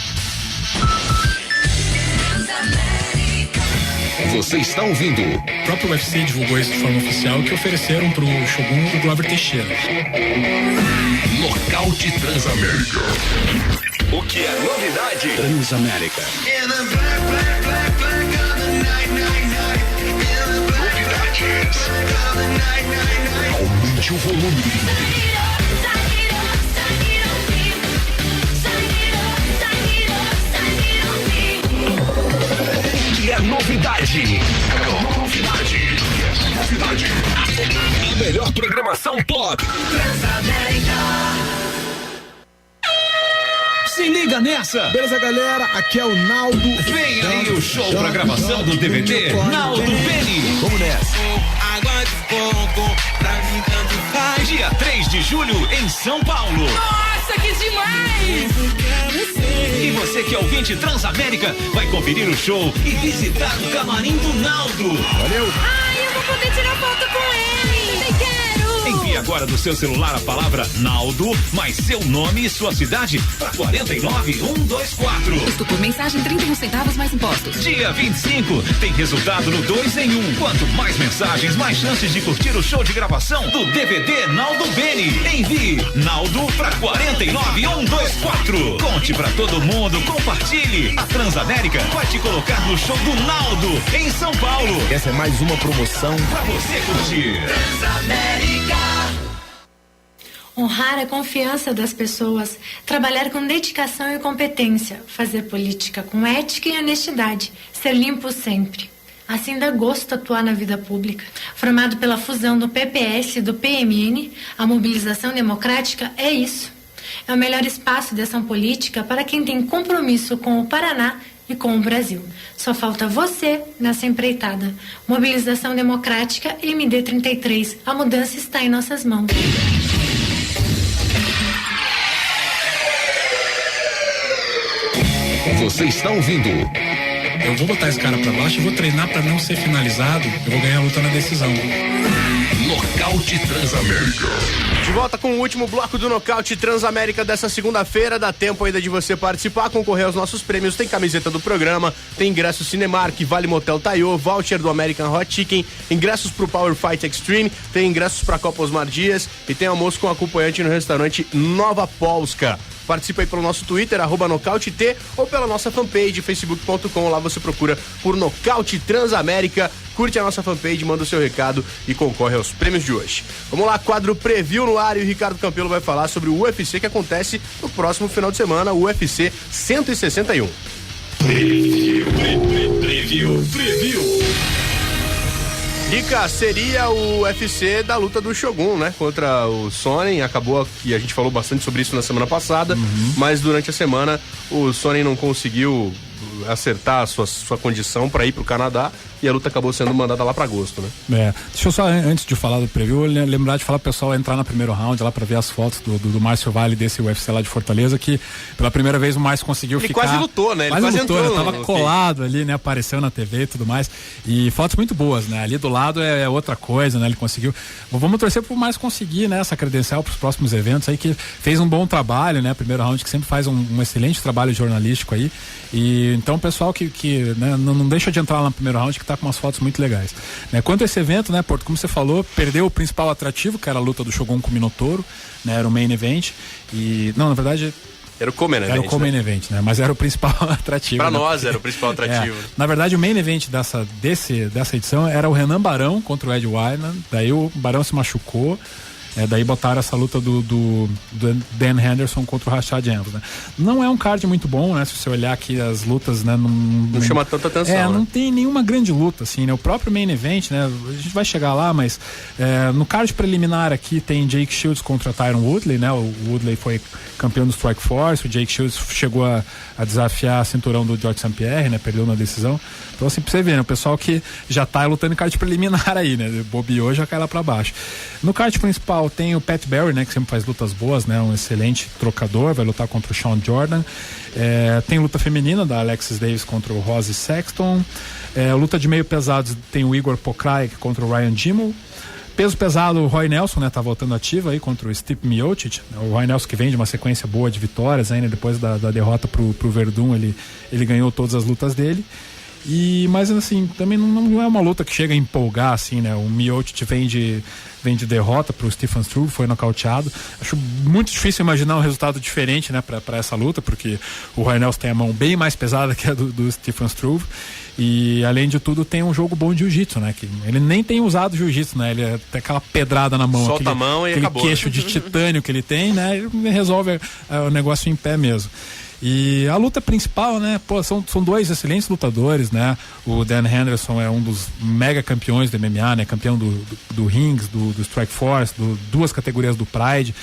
Você está ouvindo? O próprio UFC divulgou isso de forma oficial, que ofereceram pro Shogun o Glover Teixeira. Nocaute Transamérica. O que é novidade? Transamérica. Novidades. Aumente o volume. O que é novidade? novidade. A melhor programação pop. Se liga nessa! Beleza, galera? Aqui é o Naldo. Vem aí o show pra gravação do DVD Naldo Beni. Vamos nessa. Água de coco pra mim tanto faz. Dia 3 de julho em São Paulo. Nossa, que demais! E você que é ouvinte Transamérica vai conferir o show e visitar o camarim do Naldo. Valeu! Ai, eu vou poder tirar foto com ele! Eu quero! Envie agora do seu celular a palavra Naldo, mais seu nome e sua cidade para 49124. Custo por mensagem 31 centavos mais impostos. Dia 25 tem resultado no 2 em 1. Quanto mais mensagens, mais chances de curtir o show de gravação do DVD Naldo Beni. Envie Naldo para 49124. Conte para todo mundo, compartilhe. A Transamérica vai te colocar no show do Naldo em São Paulo. Essa é mais uma promoção pra você curtir. Transamérica. Honrar a confiança das pessoas, trabalhar com dedicação e competência, fazer política com ética e honestidade, ser limpo sempre. Assim dá gosto atuar na vida pública. Formado pela fusão do PPS e do PMN, a mobilização democrática é isso. É o melhor espaço de ação política para quem tem compromisso com o Paraná e com o Brasil. Só falta você nessa empreitada. Mobilização Democrática MD33. A mudança está em nossas mãos. Você está ouvindo. Eu vou botar esse cara pra baixo e vou treinar pra não ser finalizado. Eu vou ganhar a luta na decisão. Nocaute Transamérica. De volta com o último bloco do Nocaute Transamérica dessa segunda-feira. Dá tempo ainda de você participar, concorrer aos nossos prêmios. Tem camiseta do programa, tem ingresso Cinemark, Vale Motel Taiô, voucher do American Hot Chicken, ingressos pro Power Fight Extreme, tem ingressos pra Copa Osmar Dias e tem almoço com acompanhante no restaurante Nova Polska. Participa aí pelo nosso Twitter, @NocauteT, ou pela nossa fanpage, facebook.com. Lá você procura por Nocaute Transamérica, curte a nossa fanpage, manda o seu recado e concorre aos prêmios de hoje. Vamos lá, quadro Preview no ar, e o Ricardo Campelo vai falar sobre o UFC que acontece no próximo final de semana, o UFC 161. Preview. Rica, seria o UFC da luta do Shogun, né? Contra o Sonnen. Acabou que a gente falou bastante sobre isso na semana passada, mas durante a semana o Sonnen não conseguiu acertar a sua condição para ir pro Canadá e a luta acabou sendo mandada lá para agosto, né? Deixa eu só, antes de falar do preview, lembrar de falar pro pessoal entrar no primeiro round lá para ver as fotos do Márcio Vale desse UFC lá de Fortaleza, que pela primeira vez o Márcio conseguiu ele ficar... Quase lutou, né? Ele quase lutou, entrou, né? Tava colado ali, né? Apareceu na TV e tudo mais. E fotos muito boas, né? Ali do lado é outra coisa, né? Ele conseguiu... Vamos torcer pro Márcio conseguir, né? Essa credencial pros próximos eventos aí, que fez um bom trabalho, né? Primeiro round, que sempre faz um excelente trabalho jornalístico aí. E então o pessoal que né, não deixa de entrar lá no primeiro round, que tá com umas fotos muito legais. Né? Quanto a esse evento, né, Porto, como você falou, perdeu o principal atrativo, que era a luta do Shogun com o Minotauro, né? Era o main event. E, não, na verdade... Era o Common Event. Era o Common Event, né? Mas era o principal atrativo. Pra né? nós era o principal atrativo. Na verdade, o main event dessa edição era o Renan Barão contra o Ed Wyman. Daí o Barão se machucou. Daí botaram essa luta do Dan Henderson contra o Rashad Evans, né? Não é um card muito bom, né? Se você olhar aqui as lutas, né? Não chama tanta atenção, né? Não tem nenhuma grande luta, assim, né? O próprio main event, né? A gente vai chegar lá, mas no card preliminar aqui tem Jake Shields contra Tyron Woodley, né? O Woodley foi campeão do Strike Force, o Jake Shields chegou a desafiar a cinturão do George St. Pierre, né? Perdeu na decisão. Então, assim, pra você ver, né? O pessoal que já tá lutando em card preliminar aí, né? Bobeou, já cai lá pra baixo. No card principal tem o Pat Barry, né? Que sempre faz lutas boas, né? Um excelente trocador, vai lutar contra o Sean Jordan. Tem luta feminina da Alexis Davis contra o Rosie Sexton. Luta de meio pesados tem o Igor Pokrajc contra o Ryan Gimel. Peso pesado, o Roy Nelson, né, tá voltando ativo aí contra o Stipe Miocic. O Roy Nelson que vem de uma sequência boa de vitórias ainda, depois da derrota pro Verdun, ele ganhou todas as lutas dele. Mas assim, também não é uma luta que chega a empolgar, assim, né? O Miocic vem de derrota pro Stefan Struve, foi nocauteado. Acho muito difícil imaginar um resultado diferente, né, pra essa luta, porque o Roy Nelson tem a mão bem mais pesada que a do Stefan Struve. E além de tudo tem um jogo bom de jiu-jitsu, né? Que ele nem tem usado jiu-jitsu, né? Ele tem aquela pedrada na mão, solta a mão e aquele acabou, queixo né? de titânio que ele tem, né? Ele resolve o negócio em pé mesmo. E a luta principal, né, pô, são dois excelentes lutadores, né? O Dan Henderson é um dos mega campeões do MMA, né? Campeão do Rings, do Strike Force, duas categorias do Pride.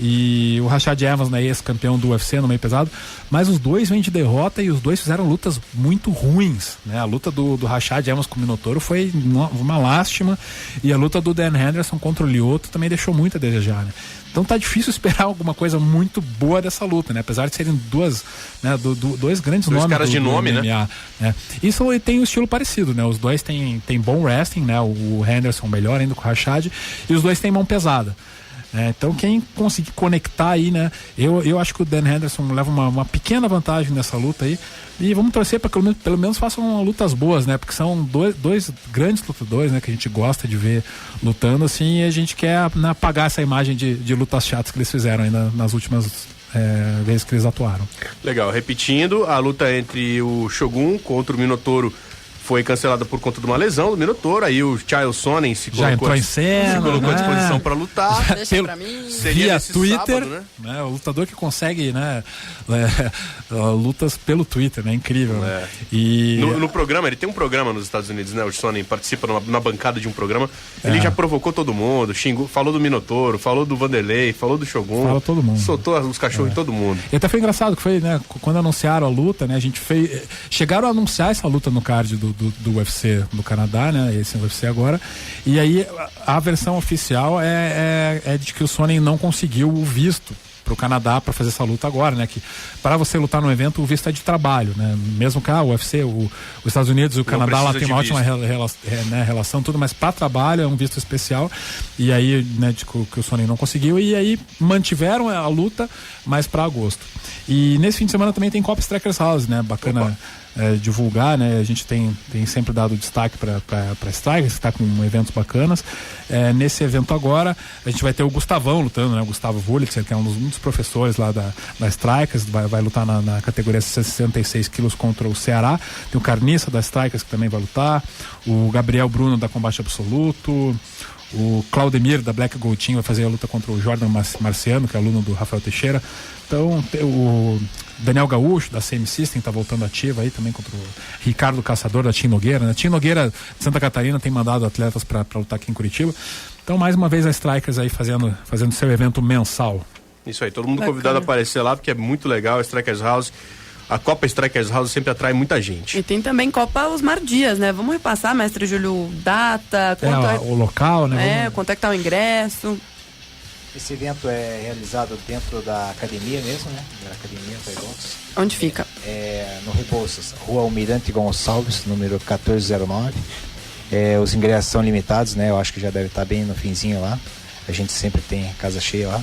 E o Rashad Evans, né, ex-campeão do UFC no meio pesado, mas os dois vêm de derrota e os dois fizeram lutas muito ruins, né? A luta do Rashad Evans com o Minotauro foi uma lástima, e a luta do Dan Henderson contra o Lyoto também deixou muito a desejar, né? Então tá difícil esperar alguma coisa muito boa dessa luta, né? Apesar de serem dois grandes nomes caras de nome, MMA, né? Isso tem um estilo parecido, né? Os dois têm bom wrestling, né? O Henderson melhor ainda com o Rashad, e os dois têm mão pesada. Então quem conseguir conectar aí, né? Eu acho que o Dan Henderson leva uma pequena vantagem nessa luta aí, e vamos torcer para que pelo menos façam lutas boas, né? Porque são dois grandes lutadores, né? Que a gente gosta de ver lutando assim, e a gente quer, né, apagar essa imagem de lutas chatas que eles fizeram aí nas últimas vezes que eles atuaram. Legal, repetindo, a luta entre o Shogun contra o Minotauro foi cancelada por conta de uma lesão do Minotauro. Aí o Chael Sonnen se colocou à disposição para lutar. Deixa pra mim. Via Twitter, sábado, né? O lutador que consegue, né, lutas pelo Twitter, né? Incrível. Né? E no programa, ele tem um programa nos Estados Unidos, né? O Sonnen participa na bancada de um programa. Ele já provocou todo mundo, xingou, falou do Minotauro, falou do Vanderlei, falou do Shogun. Falou todo mundo. Soltou os cachorros em todo mundo. E até foi engraçado que foi, né? Quando anunciaram a luta, né? A gente chegaram a anunciar essa luta no card do UFC do Canadá, né? Esse é o UFC agora. E aí a versão oficial é de que o Sonnen não conseguiu o visto pro Canadá para fazer essa luta agora, né? Que para você lutar no evento o visto é de trabalho, né? Mesmo que o UFC, os Estados Unidos e o Canadá lá tem uma ótima relação, tudo, mas para trabalho é um visto especial. E aí, né, que o Sonnen não conseguiu, e aí mantiveram a luta, mas para agosto. E nesse fim de semana também tem Copa Strikers House, né? Bacana. Divulgar, né? A gente tem sempre dado destaque para Strikers, que está com eventos bacanas. Nesse evento agora, a gente vai ter o Gustavão lutando, né? O Gustavo Wurlitzer, que é um dos professores lá da Strikers, vai lutar na categoria 66 quilos contra o Ceará. Tem o Carniça da Strikers, que também vai lutar. O Gabriel Bruno da Combate Absoluto. O Claudemir da Black Gold Team vai fazer a luta contra o Jordan Marciano, que é aluno do Rafael Teixeira. Então, o Daniel Gaúcho da CM System tá voltando ativa aí também contra o Ricardo Caçador da Tim Nogueira, né? Tim Nogueira de Santa Catarina tem mandado atletas para lutar aqui em Curitiba. Então, mais uma vez a Strikers aí fazendo seu evento mensal. Isso aí, todo mundo convidado a aparecer lá, porque é muito legal a Strikers House. A Copa Strikers House sempre atrai muita gente. E tem também Copa Osmar Dias, né? Vamos repassar, mestre Júlio, data, o local, né? Quanto é que tá o ingresso? Esse evento é realizado dentro da academia mesmo, né? Da academia Taibox. Onde fica? No Rebouças, Rua Almirante Gonçalves, número 1409. Os ingressos são limitados, né? Eu acho que já deve estar bem no finzinho lá. A gente sempre tem casa cheia lá.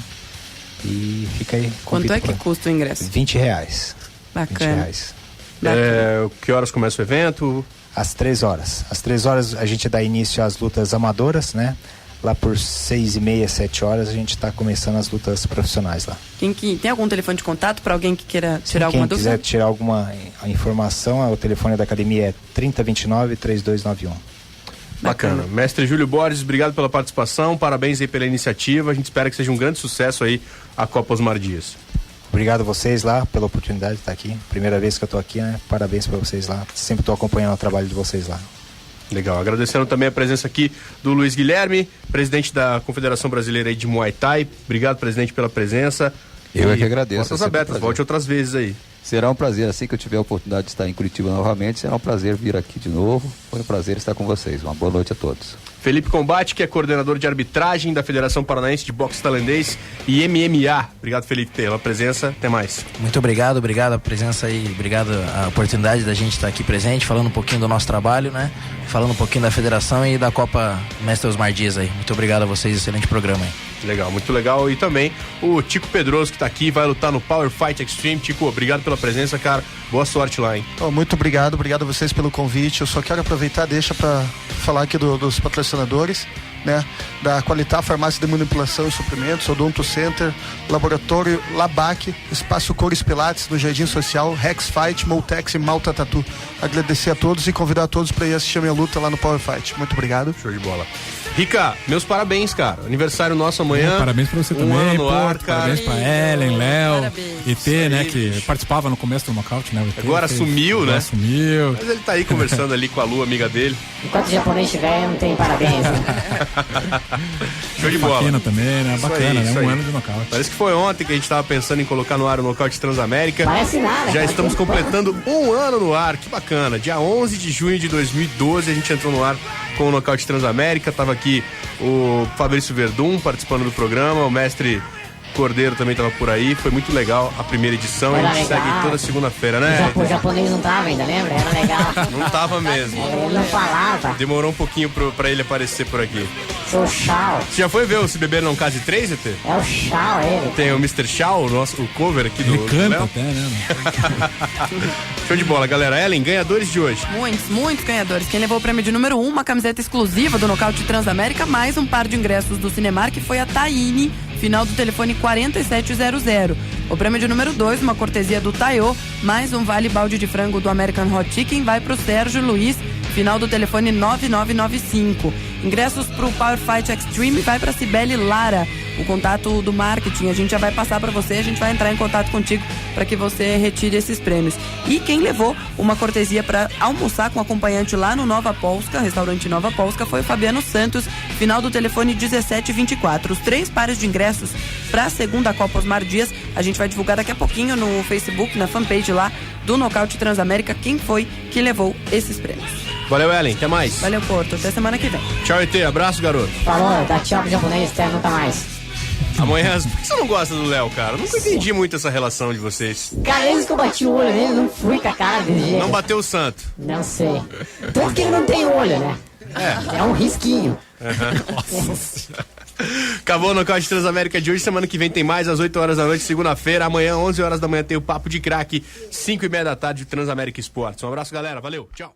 E fica aí. Quanto é que custa o ingresso? R$20. Bacana. R$20. Que horas começa o evento? Às 3 horas. Às 3 horas a gente dá início às lutas amadoras, né? Lá por 6h30, 7 horas a gente está começando as lutas profissionais lá. Tem algum telefone de contato para alguém que queira tirar alguma dúvida? Quem quiser tirar alguma informação, o telefone da academia é 3029-3291. Bacana. Mestre Júlio Borges, obrigado pela participação, parabéns aí pela iniciativa, a gente espera que seja um grande sucesso aí a Copa Osmar Dias. Obrigado a vocês lá pela oportunidade de estar aqui. Primeira vez que eu estou aqui, né? Parabéns para vocês lá. Sempre estou acompanhando o trabalho de vocês lá. Legal, agradecendo também a presença aqui do Luiz Guilherme, presidente da Confederação Brasileira de Muay Thai. Obrigado, presidente, pela presença. Eu é que agradeço. Portas abertas, volte outras vezes aí. Será um prazer, assim que eu tiver a oportunidade de estar em Curitiba novamente, será um prazer vir aqui de novo. Foi um prazer estar com vocês. Uma boa noite a todos. Felipe Combate, que é coordenador de arbitragem da Federação Paranaense de Boxe Tailandês e MMA. Obrigado, Felipe, pela presença. Até mais. Muito obrigado a presença aí, obrigado a oportunidade da gente estar aqui presente, falando um pouquinho do nosso trabalho, né? Falando um pouquinho da federação e da Copa Mestre Osmar Dias aí. Muito obrigado a vocês, excelente programa aí. Legal, muito legal. E também o Tico Pedroso, que tá aqui, vai lutar no Power Fight Extreme. Tico, obrigado pela presença, cara. Boa sorte lá, hein? Muito obrigado a vocês pelo convite. Eu só quero aproveitar, deixa para falar aqui dos patrocinadores. né, da Qualitar Farmácia de Manipulação e Suprimentos, Odonto Center, Laboratório Labac, Espaço Cores Pilates, no Jardim Social, Rex Fight, Moltex e Malta Tatu. Agradecer a todos e convidar a todos para ir assistir a minha luta lá no Power Fight. Muito obrigado. Show de bola. Rica, meus parabéns, cara. Aniversário nosso amanhã. Parabéns pra você também, ano no ar, cara. Parabéns pra Ellen, Léo, ET, né, que participava no começo do nocaute, né? Agora sumiu, né? Sumiu. Mas ele tá aí conversando ali com a Lu, amiga dele. Enquanto o japonês estiver, não tem parabéns. Show de bola. Faquina também, né? Isso Bacana, aí, né? isso Um aí. ano de nocaute. Parece que foi ontem que a gente tava pensando em colocar no ar o Nocaute Transamérica. Parece nada. Já estamos completando um ano no ar, que bacana. Dia 11 de junho de 2012 a gente entrou no ar com o Nocaute Transamérica. Tava aqui o Fabrício Verdun participando do programa, o mestre Cordeiro também tava por aí. Foi muito legal a primeira edição. Era a gente legal. segue toda segunda-feira, né? O japonês não tava ainda, lembra? Era legal. Não tava mesmo. Ele não falava. Demorou um pouquinho pra ele aparecer por aqui. Sou o Shao. Você já foi ver o Se Beber Não Case 3, ET? É o Shao, ele. Tem o Mr. Shaw, o cover aqui do Ele canta Léo. até, né? Show de bola, galera. Ellen, ganhadores de hoje. Muitos ganhadores. Quem levou o prêmio de número 1, uma camiseta exclusiva do Nocaute Transamérica, mais um par de ingressos do Cinemark, que foi a Taine, final do telefone 4700. O prêmio de número 2, uma cortesia do Taio, mais um vale balde de frango do American Hot Chicken, vai pro Sérgio Luiz, final do telefone 9995. Ingressos pro Power Fight Extreme vai pra Cibele Lara. O contato do marketing a gente já vai passar pra você, a gente vai entrar em contato contigo para que você retire esses prêmios. E quem levou uma cortesia para almoçar com acompanhante lá no Nova Polska, restaurante Nova Polska, foi o Fabiano Santos, final do telefone 1724. Os 3 pares de ingressos para a segunda Copa Osmar Dias, a gente vai divulgar daqui a pouquinho no Facebook, na fanpage lá do Nocaute Transamérica, quem foi que levou esses prêmios. Valeu, Ellen. Até mais. Valeu, Porto. Até semana que vem. Tchau, ET. Abraço, garoto. Falou, dá tchau pro japonês, até nunca mais. Amanhã, por que você não gosta do Léo, cara? Eu nunca entendi muito essa relação de vocês. Cara, eles que eu bati o olho nele, não fui com a cara desse jeito. Não bateu o santo. Não sei. Tanto que ele não tem olho, né? É um risquinho. Nossa. Acabou o Nocaute Transamérica de hoje. Semana que vem tem mais, às 8 horas da noite, segunda-feira. Amanhã, 11 horas da manhã, tem o Papo de Craque. 5:30 da tarde, Transamérica Esportes. Um abraço, galera. Valeu. Tchau.